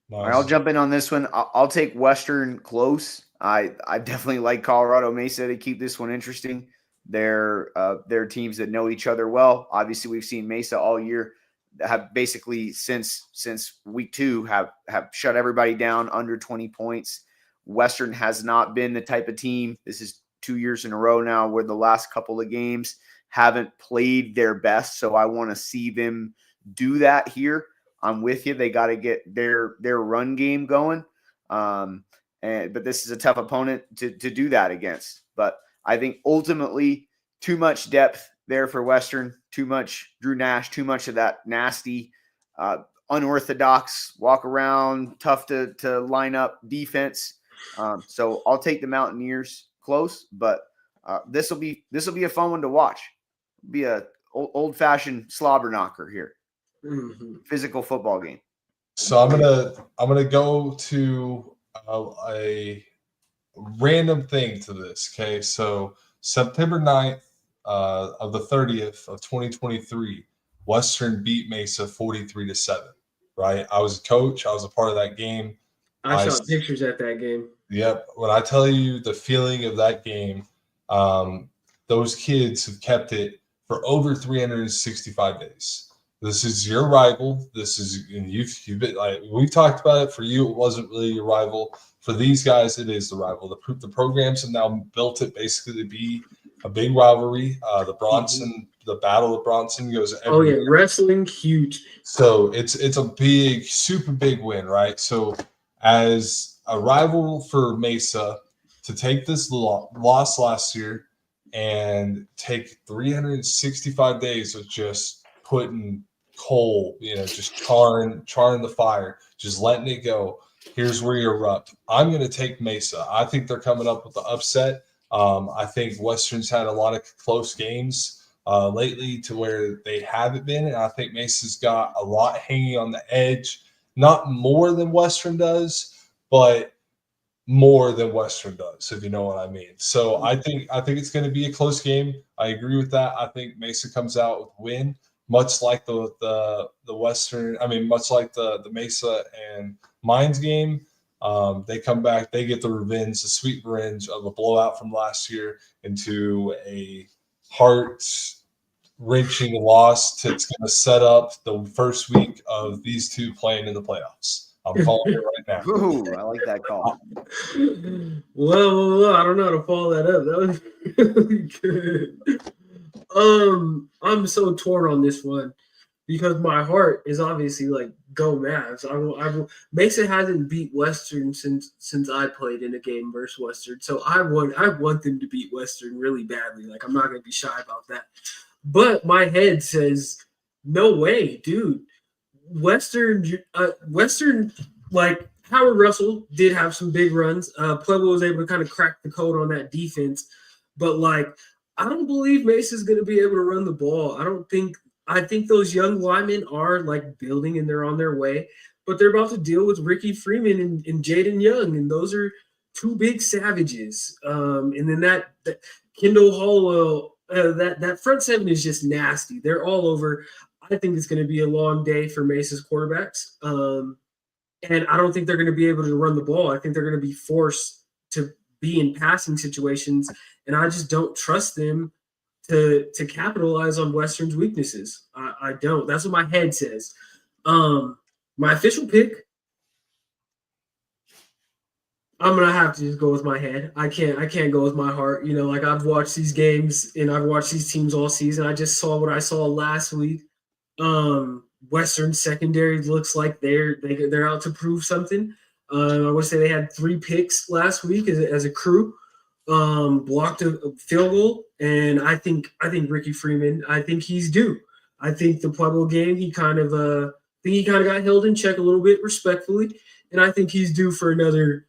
Nice. All right, I'll jump in on this one. I'll take Western close. I definitely like Colorado Mesa to keep this one interesting. They're teams that know each other well. Obviously, we've seen Mesa all year have basically since week 2 have shut everybody down under 20 points. Western has not been the type of team. This is 2 years in a row now where the last couple of games haven't played their best. So I want to see them do that here. I'm with you. They got to get their run game going. But this is a tough opponent to do that against. But I think ultimately too much depth there for Western, too much Drew Nash, too much of that nasty, unorthodox walk around, tough to line up defense. So I'll take the Mountaineers close, but this will be a fun one to watch. It'll be a old fashioned slobber knocker here. Mm-hmm. Physical football game. So I'm gonna go to a random thing to this. Okay, so September 9th of the 30th of 2023, Western beat Mesa 43-7. Right? I was a coach. I was a part of that game. I shot pictures at that game. Yep. When I tell you the feeling of that game, those kids have kept it for over 365 days. This is your rival. This is, and you've been like, we've talked about it. For you, it wasn't really your rival. For these guys, it is the rival. The programs have now built it basically to be a big rivalry. The Battle of Bronson goes every year. Wrestling, huge. So it's a big, super big win, right? So as a rival for Mesa to take this loss last year and take 365 days of just putting coal, just charring the fire, just letting it go. Here's where you erupt. I'm going to take Mesa. I think they're coming up with the upset. I think Western's had a lot of close games lately to where they haven't been, and I think Mesa's got a lot hanging on the edge. Not more than Western does, but more than Western does, if you know what I mean. So I think it's going to be a close game. I agree with that. I think Mesa comes out with a win, much like the Western. I mean, much like the Mesa and Mines game. They come back. They get the sweet revenge of a blowout from last year into a heart-wrenching loss that's going to set up the first week of these two playing in the playoffs. I'm calling it right now. Ooh, I like that call. Well, I don't know how to follow that up. That was really good. I'm so torn on this one because my heart is obviously like go Mavs. Mesa hasn't beat Western since I played in a game versus Western, so I want them to beat Western really badly. Like I'm not gonna be shy about that. But my head says, no way, dude. Western, like Howard Russell did have some big runs. Pueblo was able to kind of crack the code on that defense, but like I don't believe Mesa's going to be able to run the ball. I think those young linemen are like building and they're on their way, but they're about to deal with Ricky Freeman and Jaden Young, and those are two big savages. And then that Kendall Hollowell, that front seven is just nasty. They're all over. I think it's going to be a long day for Mesa's quarterbacks. And I don't think they're going to be able to run the ball. I think they're going to be forced to be in passing situations. And I just don't trust them to capitalize on Western's weaknesses. I don't. That's what my head says. My official pick, I'm going to have to just go with my head. I can't go with my heart. Like I've watched these games and I've watched these teams all season. I just saw what I saw last week. Western secondary looks like they're out to prove something. I want to say they had 3 picks last week as a crew. Blocked a field goal, and I think Ricky Freeman, I think he's due. I think the Pueblo game, he kind of got held in check a little bit respectfully, and I think he's due for another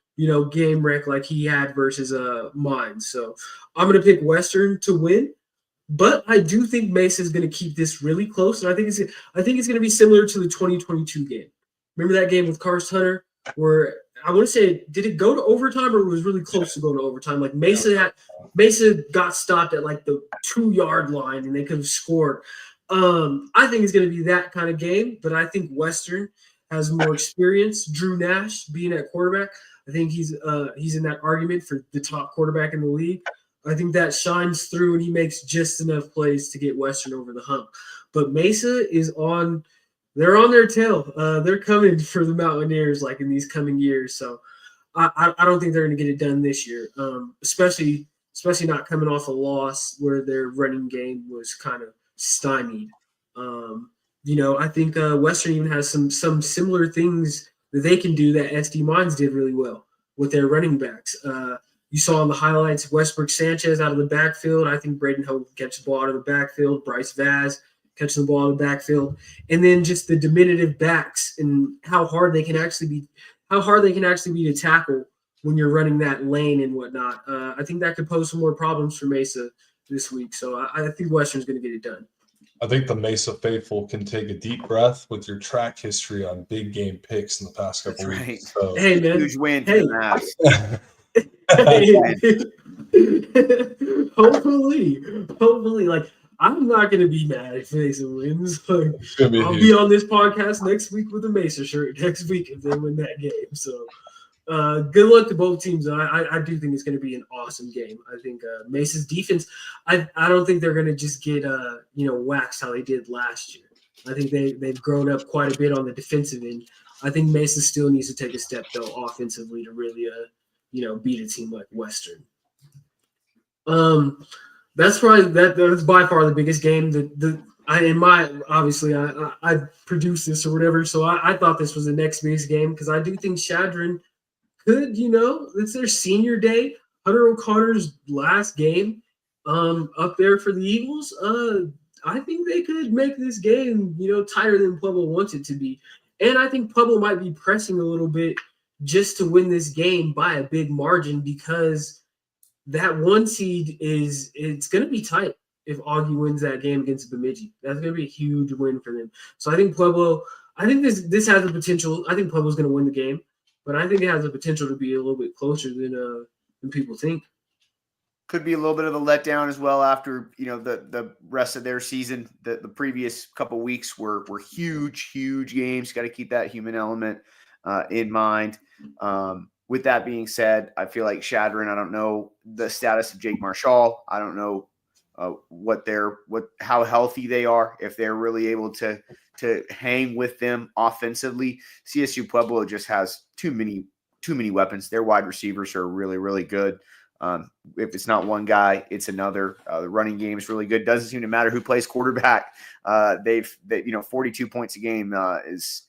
game wreck like he had versus Mines. So I'm gonna pick Western to win. But I do think Mesa is going to keep this really close, and I think it's going to be similar to the 2022 game. Remember that game with Karst Hunter, where I want to say, did it go to overtime or it was really close to going to overtime? Like Mesa got stopped at like the 2-yard line, and they could have scored. I think it's going to be that kind of game, but I think Western has more experience. Drew Nash being at quarterback, I think he's in that argument for the top quarterback in the league. I think that shines through, and he makes just enough plays to get Western over the hump. But Mesa they're on their tail. They're coming for the Mountaineers like in these coming years. So I don't think they're going to get it done this year, especially not coming off a loss where their running game was kind of stymied. I think Western even has some similar things that they can do that SD Mines did really well with their running backs. You saw in the highlights, Westbrook Sanchez out of the backfield. I think Braden Hope catch the ball out of the backfield. Bryce Vaz catching the ball out of the backfield. And then just the diminutive backs and how hard they can actually be to tackle when you're running that lane and whatnot. I think that could pose some more problems for Mesa this week. So I think Western's going to get it done. I think the Mesa faithful can take a deep breath with your track history on big game picks in the past couple That's weeks. right. So. Hey, man. Huge win for the Mavs. Hopefully, like I'm not going to be mad if Mesa wins. Like, It's gonna be I'll huge. be on this podcast next week with a Mesa shirt next week if they win that game. So good luck to both teams. I do think it's going to be an awesome game. I think Mesa's defense, I don't think they're going to just get waxed how they did last year. I think they've grown up quite a bit on the defensive end. I think Mesa still needs to take a step though offensively to really beat a team like Western. That's probably that's by far the biggest game. I produced this or whatever, so I thought this was the next biggest game because I do think Chadron could, it's their senior day. Hunter O'Connor's last game up there for the Eagles. I think they could make this game, tighter than Pueblo wants it to be. And I think Pueblo might be pressing a little bit just to win this game by a big margin because that 1 seed it's going to be tight if Augie wins that game against Bemidji. That's going to be a huge win for them. So I think Pueblo, this has the potential. I think Pueblo's going to win the game, but I think it has the potential to be a little bit closer than people think. Could be a little bit of a letdown as well after the rest of their season. The previous couple weeks were huge games. Got to keep that human element in mind. With that being said, I feel like Chadron, I don't know the status of Jake Marshall. I don't know how healthy they are, if they're really able to hang with them offensively. CSU Pueblo just has too many weapons. Their wide receivers are really, really good. If it's not one guy, it's another. The running game is really good. Doesn't seem to matter who plays quarterback. 42 points a game is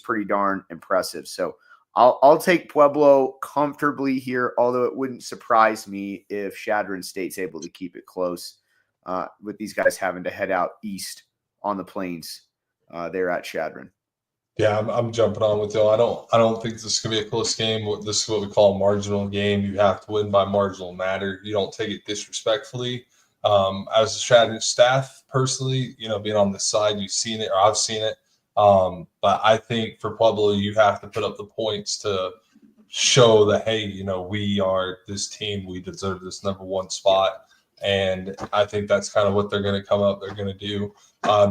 pretty darn impressive. So I'll take Pueblo comfortably here, although it wouldn't surprise me if Chadron State's able to keep it close with these guys having to head out east on the plains. They're at Chadron. Yeah, I'm jumping on with you. I don't think this is gonna be a close game. This is what we call a marginal game. You have to win by marginal matter. You don't take it disrespectfully. As a Chadron staff, personally, being on this side, you've seen it or I've seen it. But I think for Pueblo, you have to put up the points to show that, hey, we are this team. We deserve this number 1 spot. And I think that's kind of what they're going to come up. They're going to do.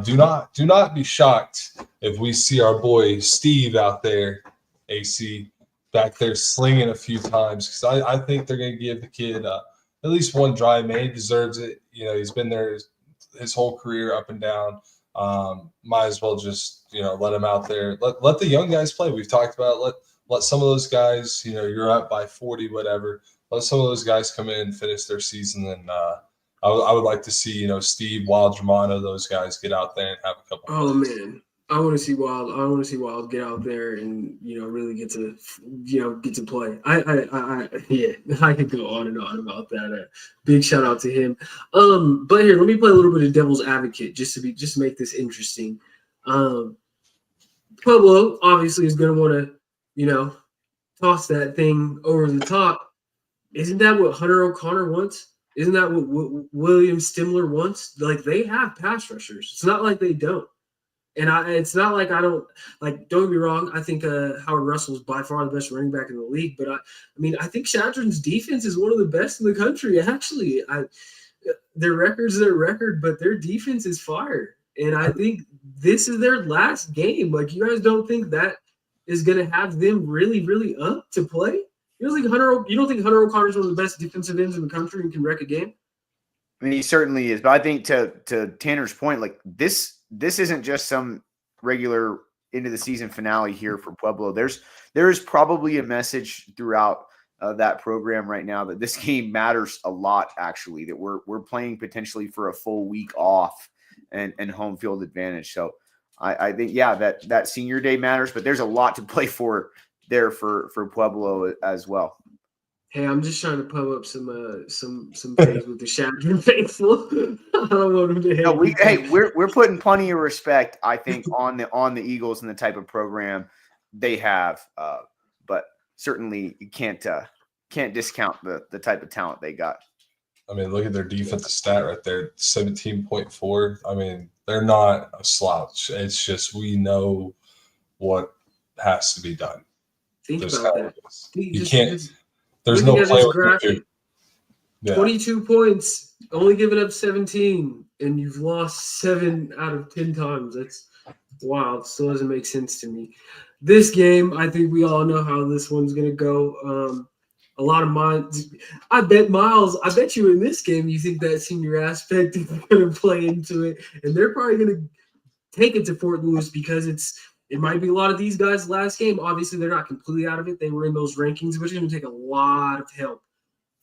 Do not be shocked if we see our boy Steve out there, AC, back there slinging a few times. Because I think they're going to give the kid at least one drive. Man, he deserves it. He's been there his whole career up and down. Might as well just let him out there. Let the young guys play. We've talked about let some of those guys. You're up by 40, whatever. Let some of those guys come in and finish their season. And I would like to see Steve, Wild, Germano, those guys get out there and have a couple. Oh man, I want to see Wild. I want to see Wild get out there and really get to play. I could go on and on about that. Big shout out to him. But here, let me play a little bit of devil's advocate just to make this interesting. Pueblo obviously is going to want to toss that thing over the top. Isn't that what Hunter O'Connor wants? Isn't that what William Stimler wants? Like, they have pass rushers. It's not like they don't. And it's not like I don't – like, don't get me wrong. I think Howard Russell is by far the best running back in the league. But, I think Chadron's defense is one of the best in the country, actually. Their record's their record, but their defense is fire. And I think this is their last game. Like, you guys don't think that is going to have them really, really up to play? You don't think Hunter O'Connor is one of the best defensive ends in the country and can wreck a game? I mean, he certainly is. But I think to Tanner's point, like this isn't just some regular into the season finale here for Pueblo. There is probably a message throughout that program right now that this game matters a lot. Actually, that we're playing potentially for a full week off and home field advantage. So I think that senior day matters, but there's a lot to play for there for Pueblo as well. Hey, I'm just trying to pump up some praise with the Chadron faithful. I don't want them to hate. We're putting plenty of respect, I think, on the Eagles and the type of program they have. But certainly you can't discount the type of talent they got. I mean, look at their defensive stat right there, 17.4. I mean, they're not a slouch. It's just we know what has to be done. Think about that. You can't. There's no play with you. Yeah. 22 points, only giving up 17, and you've lost 7 out of 10 times. That's wild. Still doesn't make sense to me. This game, I think we all know how this one's going to go. A lot of mine. I bet Miles. I bet you in this game, you think that senior aspect is going to play into it, and they're probably going to take it to Fort Lewis because it might be a lot of these guys' last game. Obviously, they're not completely out of it. They were in those rankings, but it's going to take a lot of help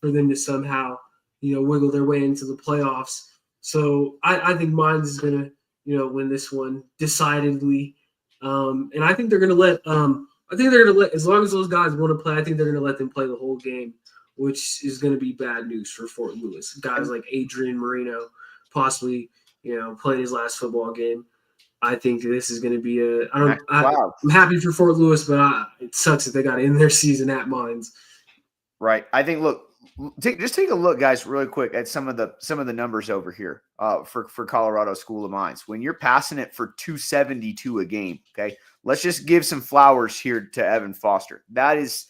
for them to somehow, wiggle their way into the playoffs. So I think Mines is going to, win this one decidedly, and I think they're going to let. I think they're going to let, as long as those guys want to play, I think they're going to let them play the whole game, which is going to be bad news for Fort Lewis. Guys like Adrian Marino possibly, playing his last football game. I think this is going to be I'm happy for Fort Lewis, but it sucks that they got to end their season at Mines. Right. I think, look, just take a look, guys, really quick at some of the numbers over here for Colorado School of Mines. When you're passing it for 272 a game, okay, let's just give some flowers here to Evan Foster. That is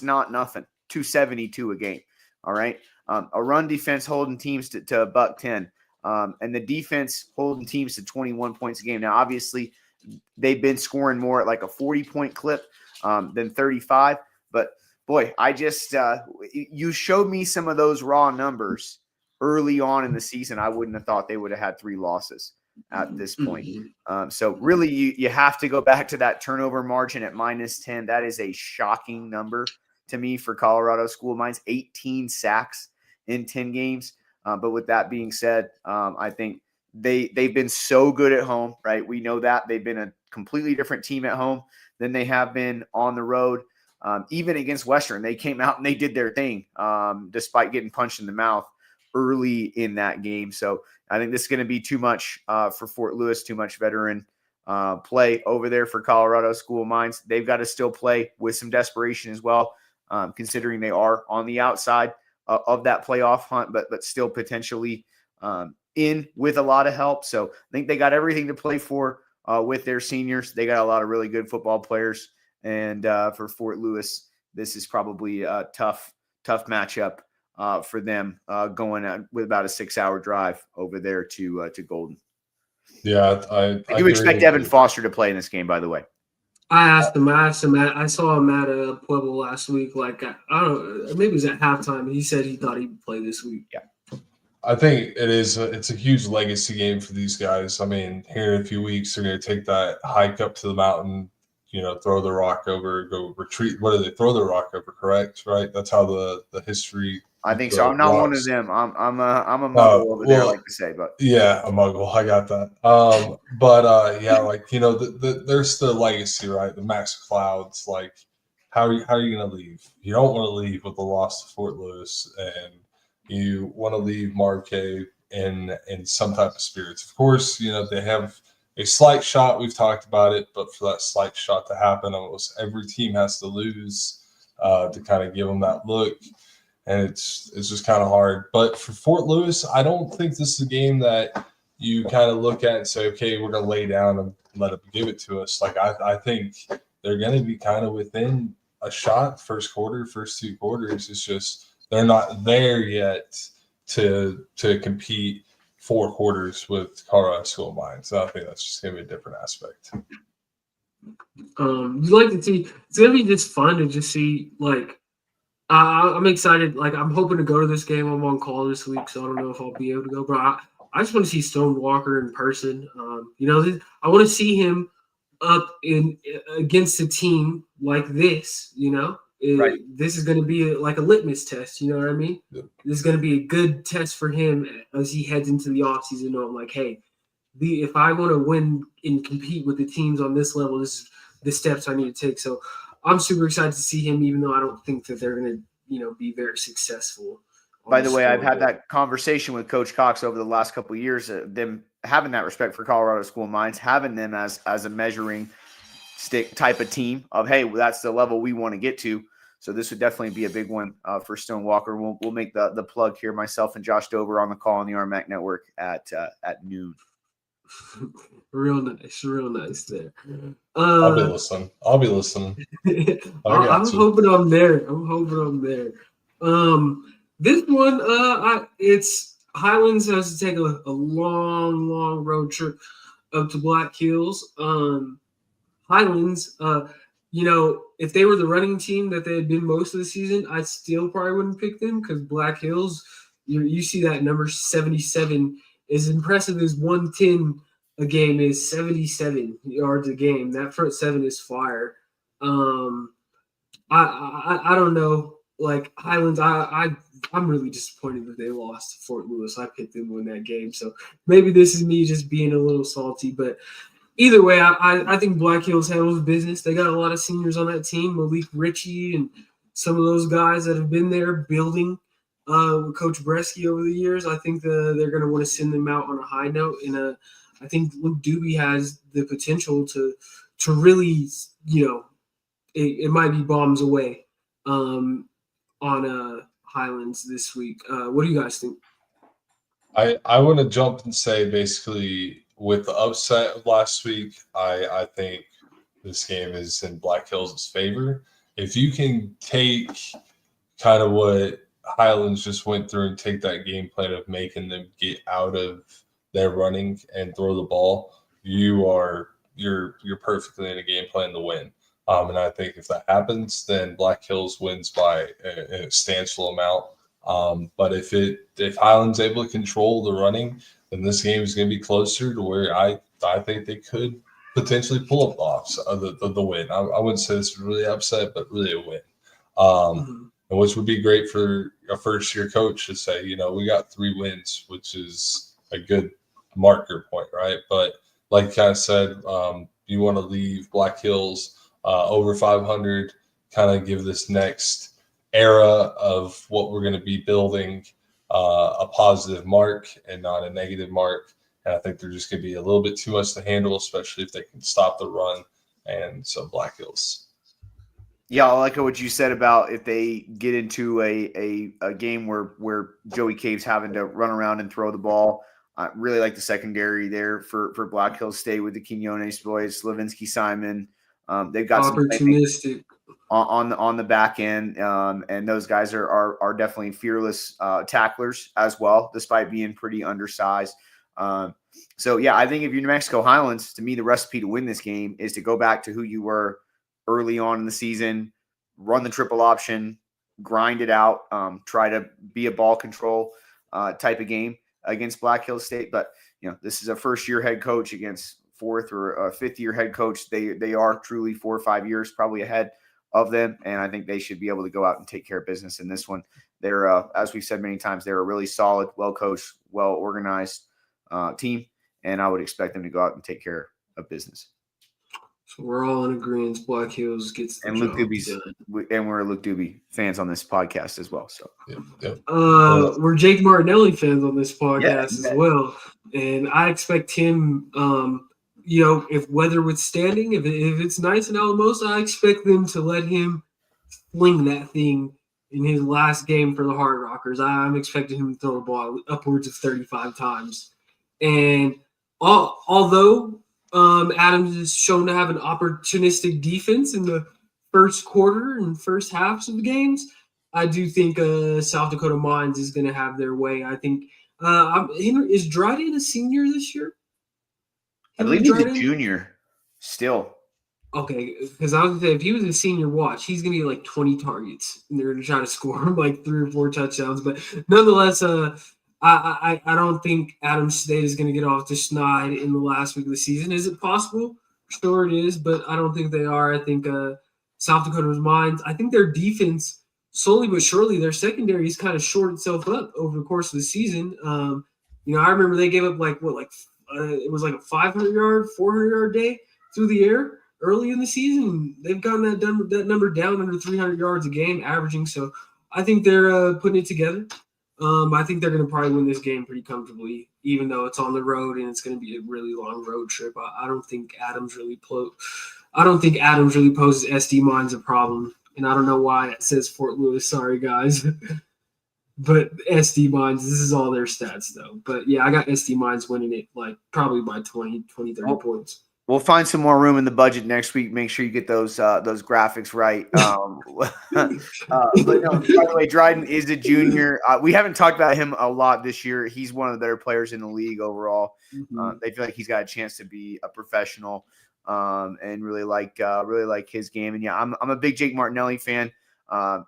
not nothing. 272 a game. All right. A run defense holding teams to $110, and the defense holding teams to 21 points a game. Now, obviously, they've been scoring more at like a 40-point clip than 35, but boy, I just you showed me some of those raw numbers early on in the season. I wouldn't have thought they would have had 3 losses at this point. So really, you have to go back to that turnover margin at -10. That is a shocking number to me for Colorado School of Mines. 18 sacks in 10 games. But with that being said, I think they've been so good at home, right? We know that they've been a completely different team at home than they have been on the road. Even against Western, they came out and they did their thing, despite getting punched in the mouth early in that game. So I think this is going to be too much for Fort Lewis, too much veteran play over there for Colorado School of Mines. They've got to still play with some desperation as well, considering they are on the outside of that playoff hunt, but still potentially in with a lot of help. So I think they got everything to play for with their seniors. They got a lot of really good football players. And for Fort Lewis, this is probably a tough matchup for them going with about a 6-hour drive over there to Golden. Yeah, I do expect Evan Foster to play in this game, by the way. I asked him. I saw him at Pueblo last week. Like, I don't know, maybe it was at halftime. He said he thought he would play this week. Yeah. I think it's a huge legacy game for these guys. I mean, here in a few weeks, they're going to take that hike up to the mountain, throw the rock over, go retreat. What do they throw the rock over? Correct, right? That's how the history. I think so. I'm not one of them. I'm a muggle over there, like to say, but yeah, a muggle. I got that. Yeah, like there's the legacy, right? The Max Clouds. Like, how are you going to leave? You don't want to leave with the loss to Fort Lewis, and you want to leave Marquez in some type of spirits. Of course, they have a slight shot. We've talked about it, but for that slight shot to happen, almost every team has to lose to kind of give them that look. And it's just kind of hard. But for Fort Lewis, I don't think this is a game that you kind of look at and say, okay, we're going to lay down and let them give it to us. Like, I think they're going to be kind of within a shot first quarter, first 2 quarters. It's just they're not there yet to compete 4 quarters with Colorado School of Mines. So I think that's just going to be a different aspect. You like to see – it's going to be just fun to just see, like – I'm excited. Like, I'm hoping to go to this game. I'm on call this week, so I don't know if I'll be able to go. But I just want to see Stone Walker in person. I want to see him up against a team like this. Right. This is going to be like a litmus test. You know what I mean? Yep. This is going to be a good test for him as he heads into the offseason. I'm like, hey, if I want to win and compete with the teams on this level, this is the steps I need to take. So I'm super excited to see him, even though I don't think that they're going to, be very successful. By the way, I've had that conversation with Coach Cox over the last couple of years, them having that respect for Colorado School of Mines, having them as a measuring stick type of team of, hey, that's the level we want to get to. So this would definitely be a big one for Stone Walker. We'll make the plug here, myself and Josh Dover on the call on the RMAC network at noon. Real nice there. I'll be listening. I'm hoping I'm there. This one, it's Highlands has to take a long road trip up to Black Hills. Highlands, if they were the running team that they had been most of the season, I still probably wouldn't pick them because Black Hills, you see that number 77, as impressive as 110 a game is, 77 yards a game. That front seven is fire. I don't know. Like Highlands, I'm really disappointed that they lost to Fort Lewis. I picked them to win that game, so maybe this is me just being a little salty. But either way, I think Black Hills handles business. They got a lot of seniors on that team, Malik Ritchie and some of those guys that have been there building with Coach Bresky over the years. I think they're going to want to send them out on a high note, and I think Luke Doobie has the potential to really, it might be bombs away on Highlands this week. What do you guys think? I want to jump and say basically with the upset of last week, I think this game is in Black Hills' favor. If you can take kind of what Highlands just went through and take that game plan of making them get out of their running and throw the ball, you're perfectly in a game plan to win. And I think if that happens, then Black Hills wins by a substantial amount. But if Highland's able to control the running, then this game is going to be closer to where I think they could potentially pull up off the win. I wouldn't say this is really upset, but really a win. And which would be great for a first-year coach to say, we got 3 wins, which is a good marker point, right? But like I said, you want to leave Black Hills over 500, kind of give this next era of what we're going to be building a positive mark and not a negative mark. And I think they're just going to be a little bit too much to handle, especially if they can stop the run. And so Black Hills. Yeah, I like what you said about if they get into a game where Joey Cave's having to run around and throw the ball. I really like the secondary there for Black Hills State with the Quinones boys, Slavinsky Simon. They've got some opportunistic on the back end, and those guys are definitely fearless tacklers as well, despite being pretty undersized. So yeah, I think if you're New Mexico Highlands, to me, the recipe to win this game is to go back to who you were early on in the season, run the triple option, grind it out, try to be a ball control type of game against Black Hills State. But this is a first-year head coach against fourth or fifth-year head coach. They are truly 4 or 5 years probably ahead of them, and I think they should be able to go out and take care of business in this one. They're, as we've said many times, they're a really solid, well-coached, well-organized team, and I would expect them to go out and take care of business. So we're all in agreement. Black Hills gets the job done. And we're Luke Doobie fans on this podcast as well. So we're Jake Martinelli fans on this podcast as well, and I expect him. If weather withstanding, if it's nice in Alamosa, I expect them to let him fling that thing in his last game for the Hard Rockers. I'm expecting him to throw the ball upwards of 35 times, and although Adams is shown to have an opportunistic defense in the first quarter and first halves of the games, I do think South Dakota Mines is going to have their way. I think is Dryden a senior this year? I believe he's a junior still. Okay, because I was going to say, if he was a senior, watch, he's going to get like 20 targets, and they're going to try to score him like 3 or 4 touchdowns. But nonetheless, I don't think Adams State is going to get off to schneid in the last week of the season. Is it possible? Sure it is, but I don't think they are. I think South Dakota's Mines, I think their defense, slowly but surely, their secondary has kind of shored itself up over the course of the season. I remember they gave up it was like a 500-yard, 400-yard day through the air early in the season. They've gotten that number down under 300 yards a game averaging. So I think they're putting it together. I think they're going to probably win this game pretty comfortably, even though it's on the road and it's going to be a really long road trip. I don't think Adams really poses SD Mines a problem. And I don't know why it says Fort Lewis. Sorry, guys. But SD Mines, this is all their stats, though. But, yeah, I got SD Mines winning it, probably by 20, 30 points. We'll find some more room in the budget next week. Make sure you get those graphics right. But no, by the way, Dryden is a junior. We haven't talked about him a lot this year. He's one of the better players in the league overall. They feel like he's got a chance to be a professional, and really like his game. And yeah, I'm a big Jake Martinelli fan.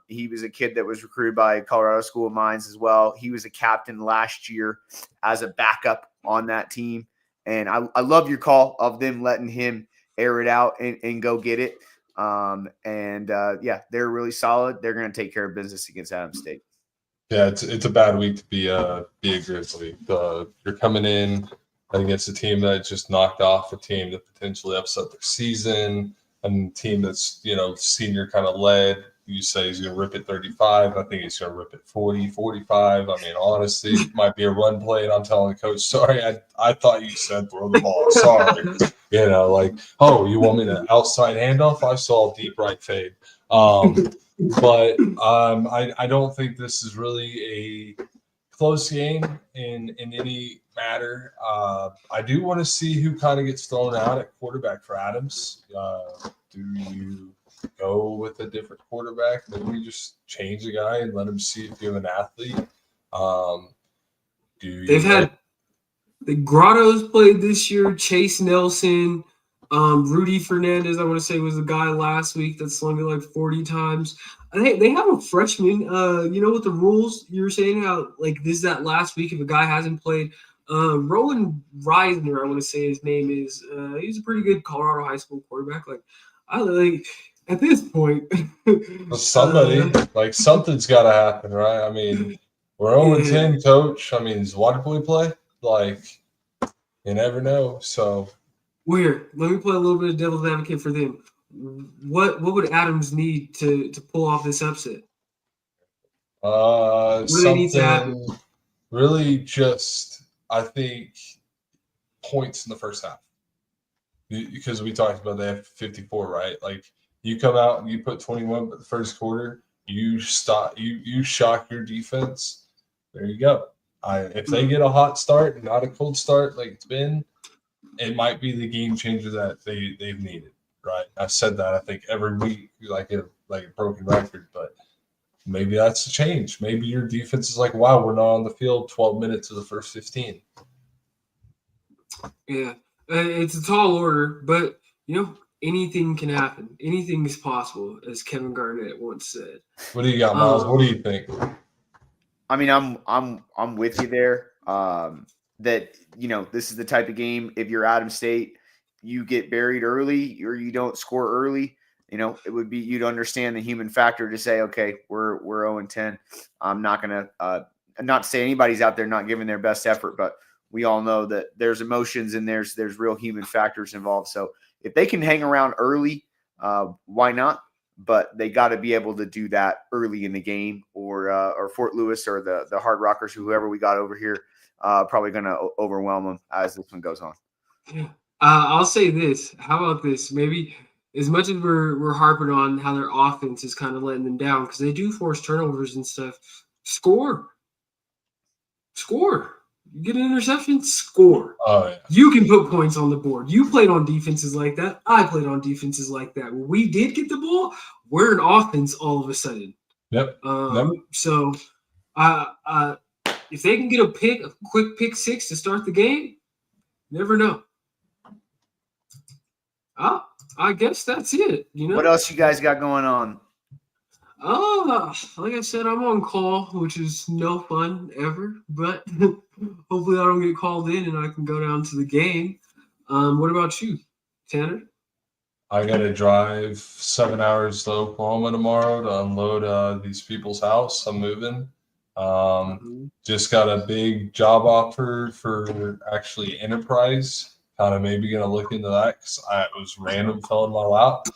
He was a kid that was recruited by Colorado School of Mines as well. He was a captain last year as a backup on that team. And I love your call of them letting him air it out and go get it. Yeah, they're really solid. They're going to take care of business against Adams State. Yeah, it's a bad week to be a Grizzly. You're coming in against a team that just knocked off a team that potentially upset their season, and a team that's senior kind of led. You say he's going to rip it 35. I think he's going to rip it 40, 45. I mean, honestly, it might be a run play, and I'm telling the coach, sorry, I thought you said throw the ball. Sorry. Oh, you want me to outside handoff? I saw a deep right fade. But I don't think this is really a close game in any matter. I do want to see who kind of gets thrown out at quarterback for Adams. Do you go with a different quarterback? Maybe just change the guy and let him see if you have an athlete. They've had the Grottos played this year. Chase Nelson, Rudy Fernandez, I want to say, was the guy last week that slung it like 40 times. They have a freshman. With the rules you were saying how like this is that last week if a guy hasn't played. Rowan Reisner, I want to say his name is. He's a pretty good Colorado high school quarterback. Like I like. At this point, something's got to happen, right? I mean, we're 0-10, coach. I mean, does Waterboy play? Like, you never know. So, let me play a little bit of devil's advocate for them. What would Adams need to pull off this upset? What do they need to happen? Really, just I think points in the first half, because we talked about they have 54, right? Like. You come out and you put 21, but the first quarter you shock your defense. There you go. If they get a hot start and not a cold start like it's been, it might be the game changer that they've needed. Right? I've said that I think every week like a broken record, but maybe that's a change. Maybe your defense is like, wow, we're not on the field 12 minutes of the first 15. Yeah, it's a tall order, but anything can happen. Anything is possible, as Kevin Garnett once said. What do you got, Miles? What do you think? I mean, I'm with you there. That this is the type of game. If you're Adams State, you get buried early or you don't score early. It would be you'd understand the human factor to say, okay, we're 0-10. I'm not gonna not to say anybody's out there not giving their best effort, but we all know that there's emotions and there's real human factors involved. So. If they can hang around early, why not? But they got to be able to do that early in the game, or Fort Lewis or the Hard Rockers, whoever we got over here, probably going to overwhelm them as this one goes on. I'll say this. How about this? Maybe as much as we're harping on how their offense is kind of letting them down because they do force turnovers and stuff. Score. You get an interception, score. Oh, yeah. You can put points on the board. You played on defenses like that. I played on defenses like that. When we did get the ball, we're an offense all of a sudden. Yep. So if they can get a quick pick six to start the game, never know. I guess that's it. What else you guys got going on? Like I said, I'm on call, which is no fun ever, but hopefully I don't get called in and I can go down to the game. What about you, Tanner? I got to drive 7 hours to Oklahoma tomorrow to unload these people's house. I'm moving. Just got a big job offer for actually Enterprise. Kind of maybe going to look into that because it was random, fell in my lap.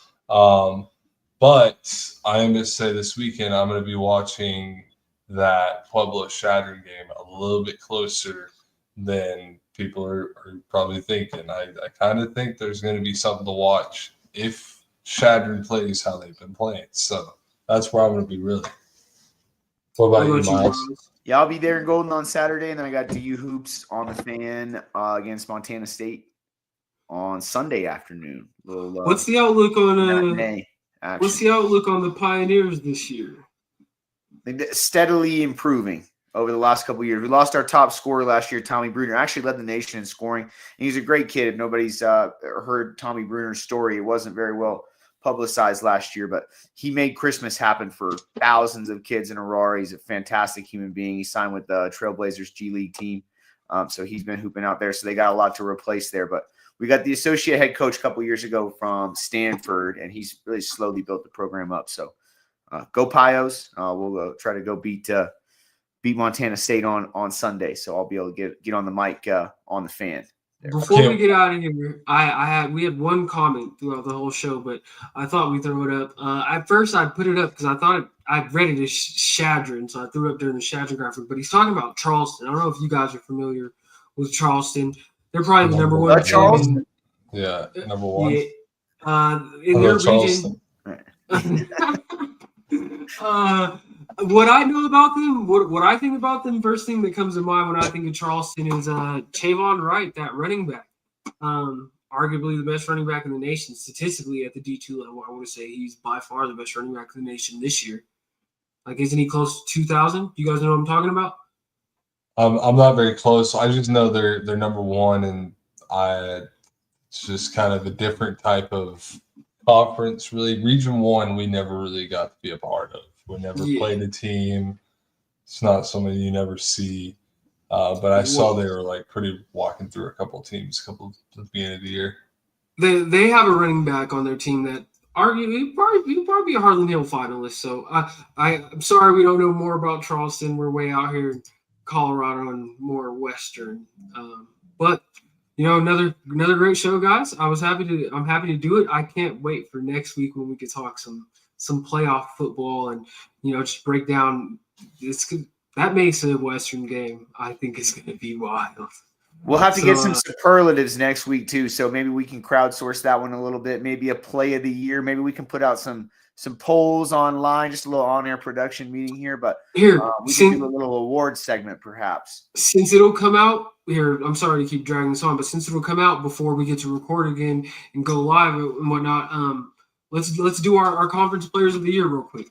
But I am going to say this weekend I'm going to be watching that Pueblo Chadron game a little bit closer than people are probably thinking. I kind of think there's going to be something to watch if Chadron plays how they've been playing. So that's where I'm going to be really. What about you, Miles? Yeah, I'll be there in Golden on Saturday, and then I got DU Hoops on the Fan against Montana State on Sunday afternoon. What's the outlook on matinee action. What's the outlook on the Pioneers this year? Steadily improving over the last couple of years. We lost our top scorer last year, Tommy Bruner. Actually led the nation in scoring. And he's a great kid. If nobody's heard Tommy Bruner's story, it wasn't very well publicized last year, but he made Christmas happen for thousands of kids in Aurora. He's a fantastic human being. He signed with the Trailblazers G League team. So he's been hooping out there. So they got a lot to replace there. But we got the associate head coach a couple years ago from Stanford, and he's really slowly built the program up. So go Pios. We'll try to go beat Montana State on Sunday. So I'll be able to get on the mic on the fan. Before we get out of here, we had one comment throughout the whole show, but I thought we'd throw it up. At first, I put it up because I thought I read it as Chadron, so I threw it up during the Chadron graphic. But he's talking about Charleston. I don't know if you guys are familiar with Charleston. They're probably the number one. Charleston? Yeah, number one. Yeah, in their region. What I know about them, what I think about them, first thing that comes to mind when I think of Charleston is Tavon Wright, that running back. Arguably the best running back in the nation statistically at the D2 level. I want to say he's by far the best running back in the nation this year. Like, isn't he close to 2,000? You guys know what I'm talking about? I'm not very close. I just know they're number one, and it's just kind of a different type of conference. Really, Region 1, we never really got to be a part of. We never played a team. It's not something you never see. But I saw they were like pretty walking through a couple of teams at the beginning of the year. They have a running back on their team that arguably he'll probably be a Harlan Hill finalist. So I'm sorry we don't know more about Charleston. We're way out here in Colorado and more western. But another great show, guys. I'm happy to do it. I can't wait for next week when we can talk some playoff football and just break down that Mesa Western game. I think is going to be wild. We'll have to get some superlatives next week too, so maybe we can crowdsource that one a little bit. Maybe a play of the year. Maybe we can put out some polls online. Just a little on-air production meeting here, but we can do a little award segment perhaps. Since it'll come out here, I'm sorry to keep dragging this on, but since it'll come out before we get to record again and go live and whatnot, let's do our conference players of the year real quick.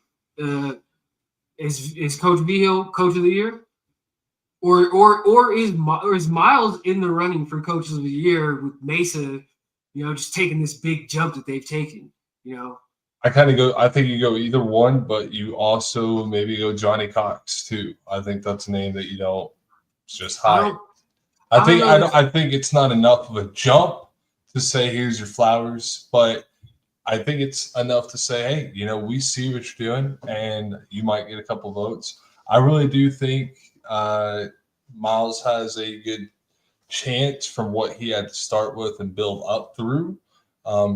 Is Coach Behill coach of the year, or is Miles in the running for coaches of the year with Mesa? Just taking this big jump that they've taken. I think you go either one, but you also maybe go Johnny Cox too. I think that's a name that you don't just hide. I think it's not enough of a jump to say here's your flowers, but I think it's enough to say, hey, we see what you're doing, and you might get a couple votes. I really do think Miles has a good chance from what he had to start with and build up through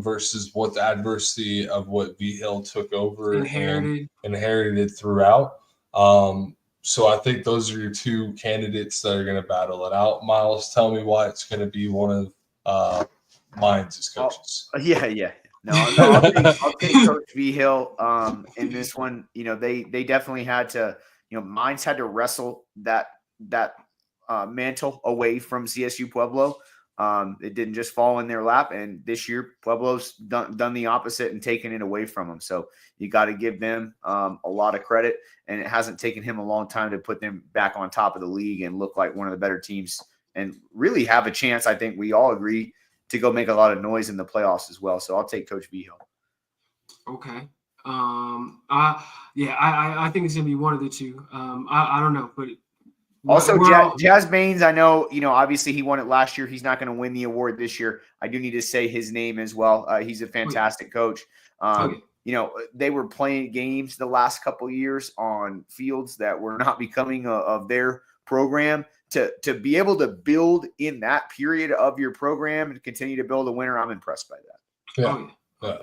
versus what the adversity of what V-Hill took over and inherited throughout. So I think those are your two candidates that are going to battle it out. Miles, tell me why it's going to be one of mine's as coaches. Yeah. No, I'll take Coach V-Hill in this one. They definitely had to, Mines had to wrestle that mantle away from CSU-Pueblo. It didn't just fall in their lap, and this year Pueblo's done the opposite and taken it away from them. So you got to give them a lot of credit, and it hasn't taken him a long time to put them back on top of the league and look like one of the better teams and really have a chance. I think we all agree to go make a lot of noise in the playoffs as well. So I'll take Coach V-Hill. Okay. I think it's gonna be one of the two. I don't know, but also Jazz Baines, I know, obviously he won it last year. He's not going to win the award this year. I do need to say his name as well. He's a fantastic coach. They were playing games the last couple of years on fields that were not becoming of their program. To be able to build in that period of your program and continue to build a winner, I'm impressed by that. Yeah.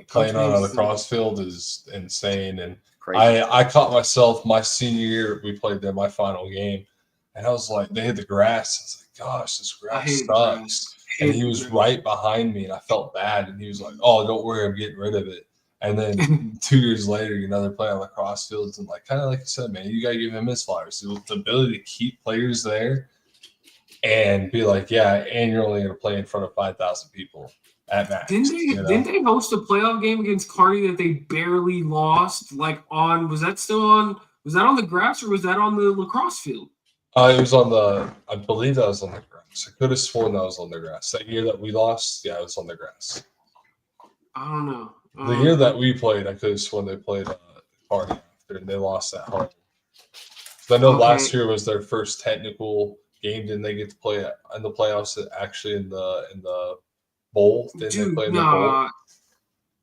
Playing on a lacrosse field is insane. And crazy. I caught myself my senior year. We played there my final game, and I was like, they hit the grass. I was like, gosh, this grass sucks. And he was right behind me, and I felt bad. And he was like, oh, don't worry, I'm getting rid of it. And then 2 years later, they're playing on lacrosse fields, and kind of like you said, man, you got to give him his flowers. The ability to keep players there and be like, yeah, and you're only going to play in front of 5,000 people at max. Didn't they host a playoff game against Kearney that they barely lost? Like was that on the grass or was that on the lacrosse field? It was on I believe that was on the grass. I could have sworn that was on the grass. That year that we lost, yeah, it was on the grass. I don't know. The year that we played, I could have sworn they played Kearney after, and they lost at home. So I know last year was their first technical game. Didn't they get to play in the playoffs? Actually, in the bowl, didn't they play in the bowl?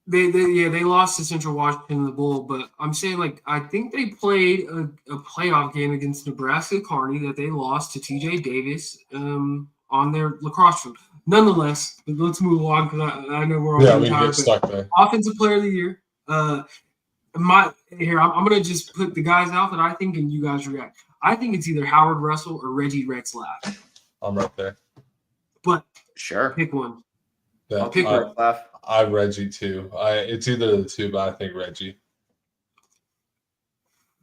They lost to Central Washington in the bowl, but I'm saying like I think they played a playoff game against Nebraska Kearney that they lost to TJ Davis on their lacrosse field. Nonetheless, let's move on because I know we're all we get stuck there. Offensive Player of the Year. I'm gonna just put the guys out that I think, and you guys react. I think it's either Howard Russell or Reggie Retzlaff. I'm right there. But sure, pick one. Yeah, I'll pick Retzlaff. I'm Reggie too. It's either of the two, but I think Reggie.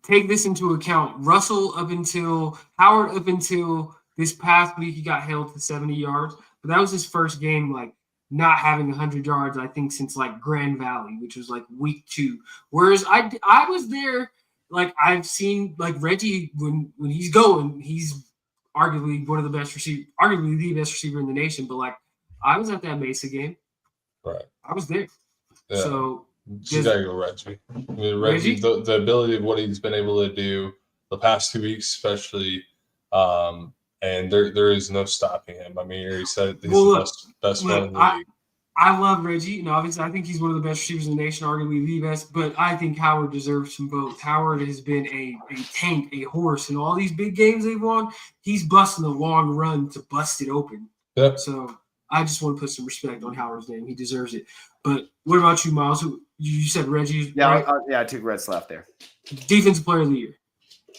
Take this into account. Russell Howard up until this past week, he got held to 70 yards, but that was his first game, like not having 100 yards, I think, since like Grand Valley, which was like week 2. Whereas I was there, like I've seen like Reggie when he's going, he's arguably one of the best receivers, arguably the best receiver in the nation. But like I was at that Mesa game. Right. I was there. Yeah. So you gotta go Reggie. I mean, Reggie, the ability of what he's been able to do the past 2 weeks, especially, and there is no stopping him. I mean, he said he's the best one in the league. I love Reggie, and obviously I think he's one of the best receivers in the nation, arguably the best, but I think Howard deserves some votes. Howard has been a tank, a horse in all these big games they've won. He's busting the long run to bust it open. Yep. So I just want to put some respect on Howard's name. He deserves it. But what about you, Miles? You said Reggie. Yeah, right? I took Retzlaff there. Defensive Player of the Year.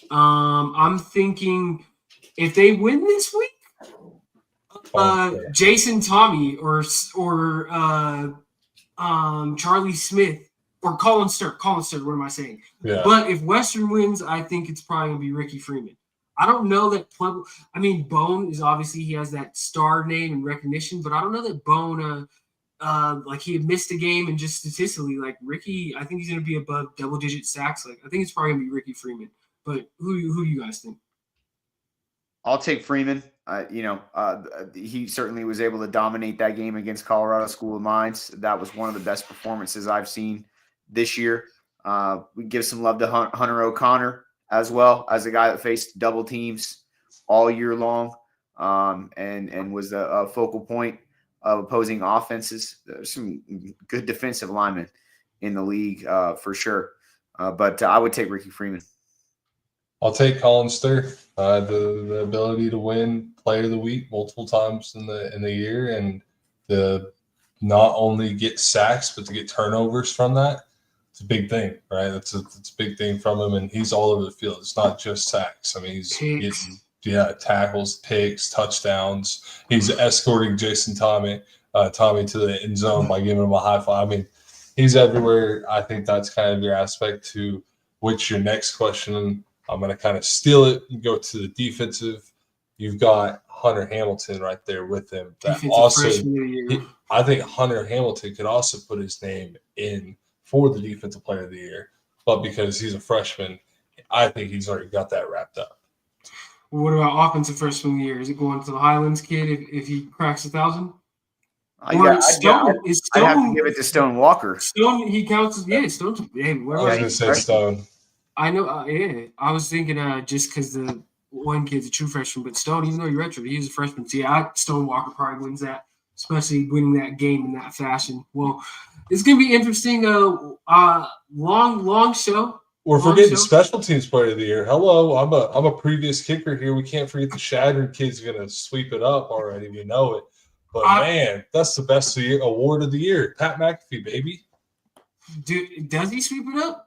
I'm thinking if they win this week, Jason Tommy or Charlie Smith or Colin Sturck. What am I saying? Yeah. But if Western wins, I think it's probably going to be Ricky Freeman. I don't know that Pueblo. I mean, Bone is obviously he has that star name and recognition, but I don't know that Bone, like he had missed a game and just statistically, like Ricky, I think he's going to be above double-digit sacks. Like I think it's probably going to be Ricky Freeman. But who do you guys think? I'll take Freeman. He certainly was able to dominate that game against Colorado School of Mines. That was one of the best performances I've seen this year. We give some love to Hunter O'Connor as well as a guy that faced double teams all year long and was a focal point of opposing offenses. There's some good defensive linemen in the league for sure. But I would take Ricky Freeman. I'll take Colin Sturck. The ability to win Player of the Week multiple times in the year, and to not only get sacks but to get turnovers from that. It's a big thing, right? It's a big thing from him, and he's all over the field. It's not just sacks. I mean, he's getting tackles, picks, touchdowns. He's escorting Jason Tommy to the end zone by giving him a high five. I mean, he's everywhere. I think that's kind of your aspect to which your next question. I'm going to kind of steal it and go to the defensive. You've got Hunter Hamilton right there with him. That also, I think Hunter Hamilton could also put his name in for the Defensive Player of the Year, but because he's a freshman, I think he's already got that wrapped up. What about Offensive Freshman of the Year? Is it going to the Highlands kid if he cracks 1,000? I'd have to give it to Stone Walker. Stone, he counts as Stone. Yeah, I was going to say Stone. I know. I was thinking just because the one kid's a true freshman, but Stone, even though you're retro, he's a freshman. So Stone Walker probably wins that, especially winning that game in that fashion. Well, it's gonna be interesting. Long show. We're forgetting Special Teams Player of the Year. Hello, I'm a previous kicker here. We can't forget the Chadron kid's gonna sweep it up already. We know it. But man, that's the best award of the year. Pat McAfee, baby. Does he sweep it up?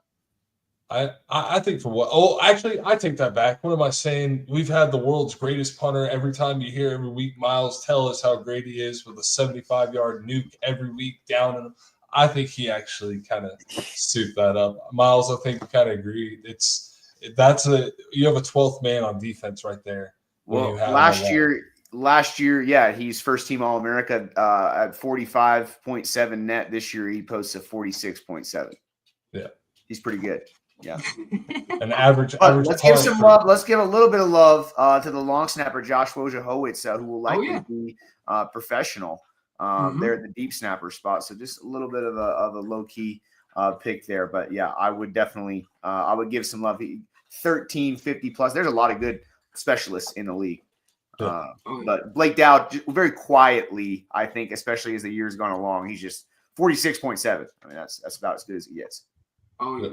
I think for what? Oh, actually, I take that back. What am I saying? We've had the world's greatest punter. Every time you hear every week, Miles tell us how great he is with a 75-yard nuke every week down in him. I think he actually kind of suited that up. Miles, I think, kind of agree. You have a 12th man on defense right there. Well, last year last year, yeah, he's first team All-America at 45.7 net. This year, he posts a 46.7. Yeah. He's pretty good. Yeah. An average. Let's give some love. Let's give a little bit of love to the long snapper, Josh Wojciechowicz, who will likely be professional there at the deep snapper spot. So just a little bit of a low-key pick there. But, yeah, I would definitely I would give some love. 1350 plus. There's a lot of good specialists in the league. But Blake Dowd, very quietly, I think, especially as the year's gone along, he's just 46.7. I mean, that's about as good as he gets. Oh, yeah.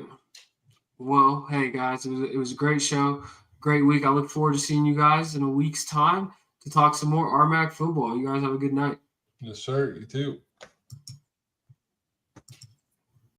Well, hey, guys, it was a great show, great week. I look forward to seeing you guys in a week's time to talk some more RMAC football. You guys have a good night. Yes, sir. You too.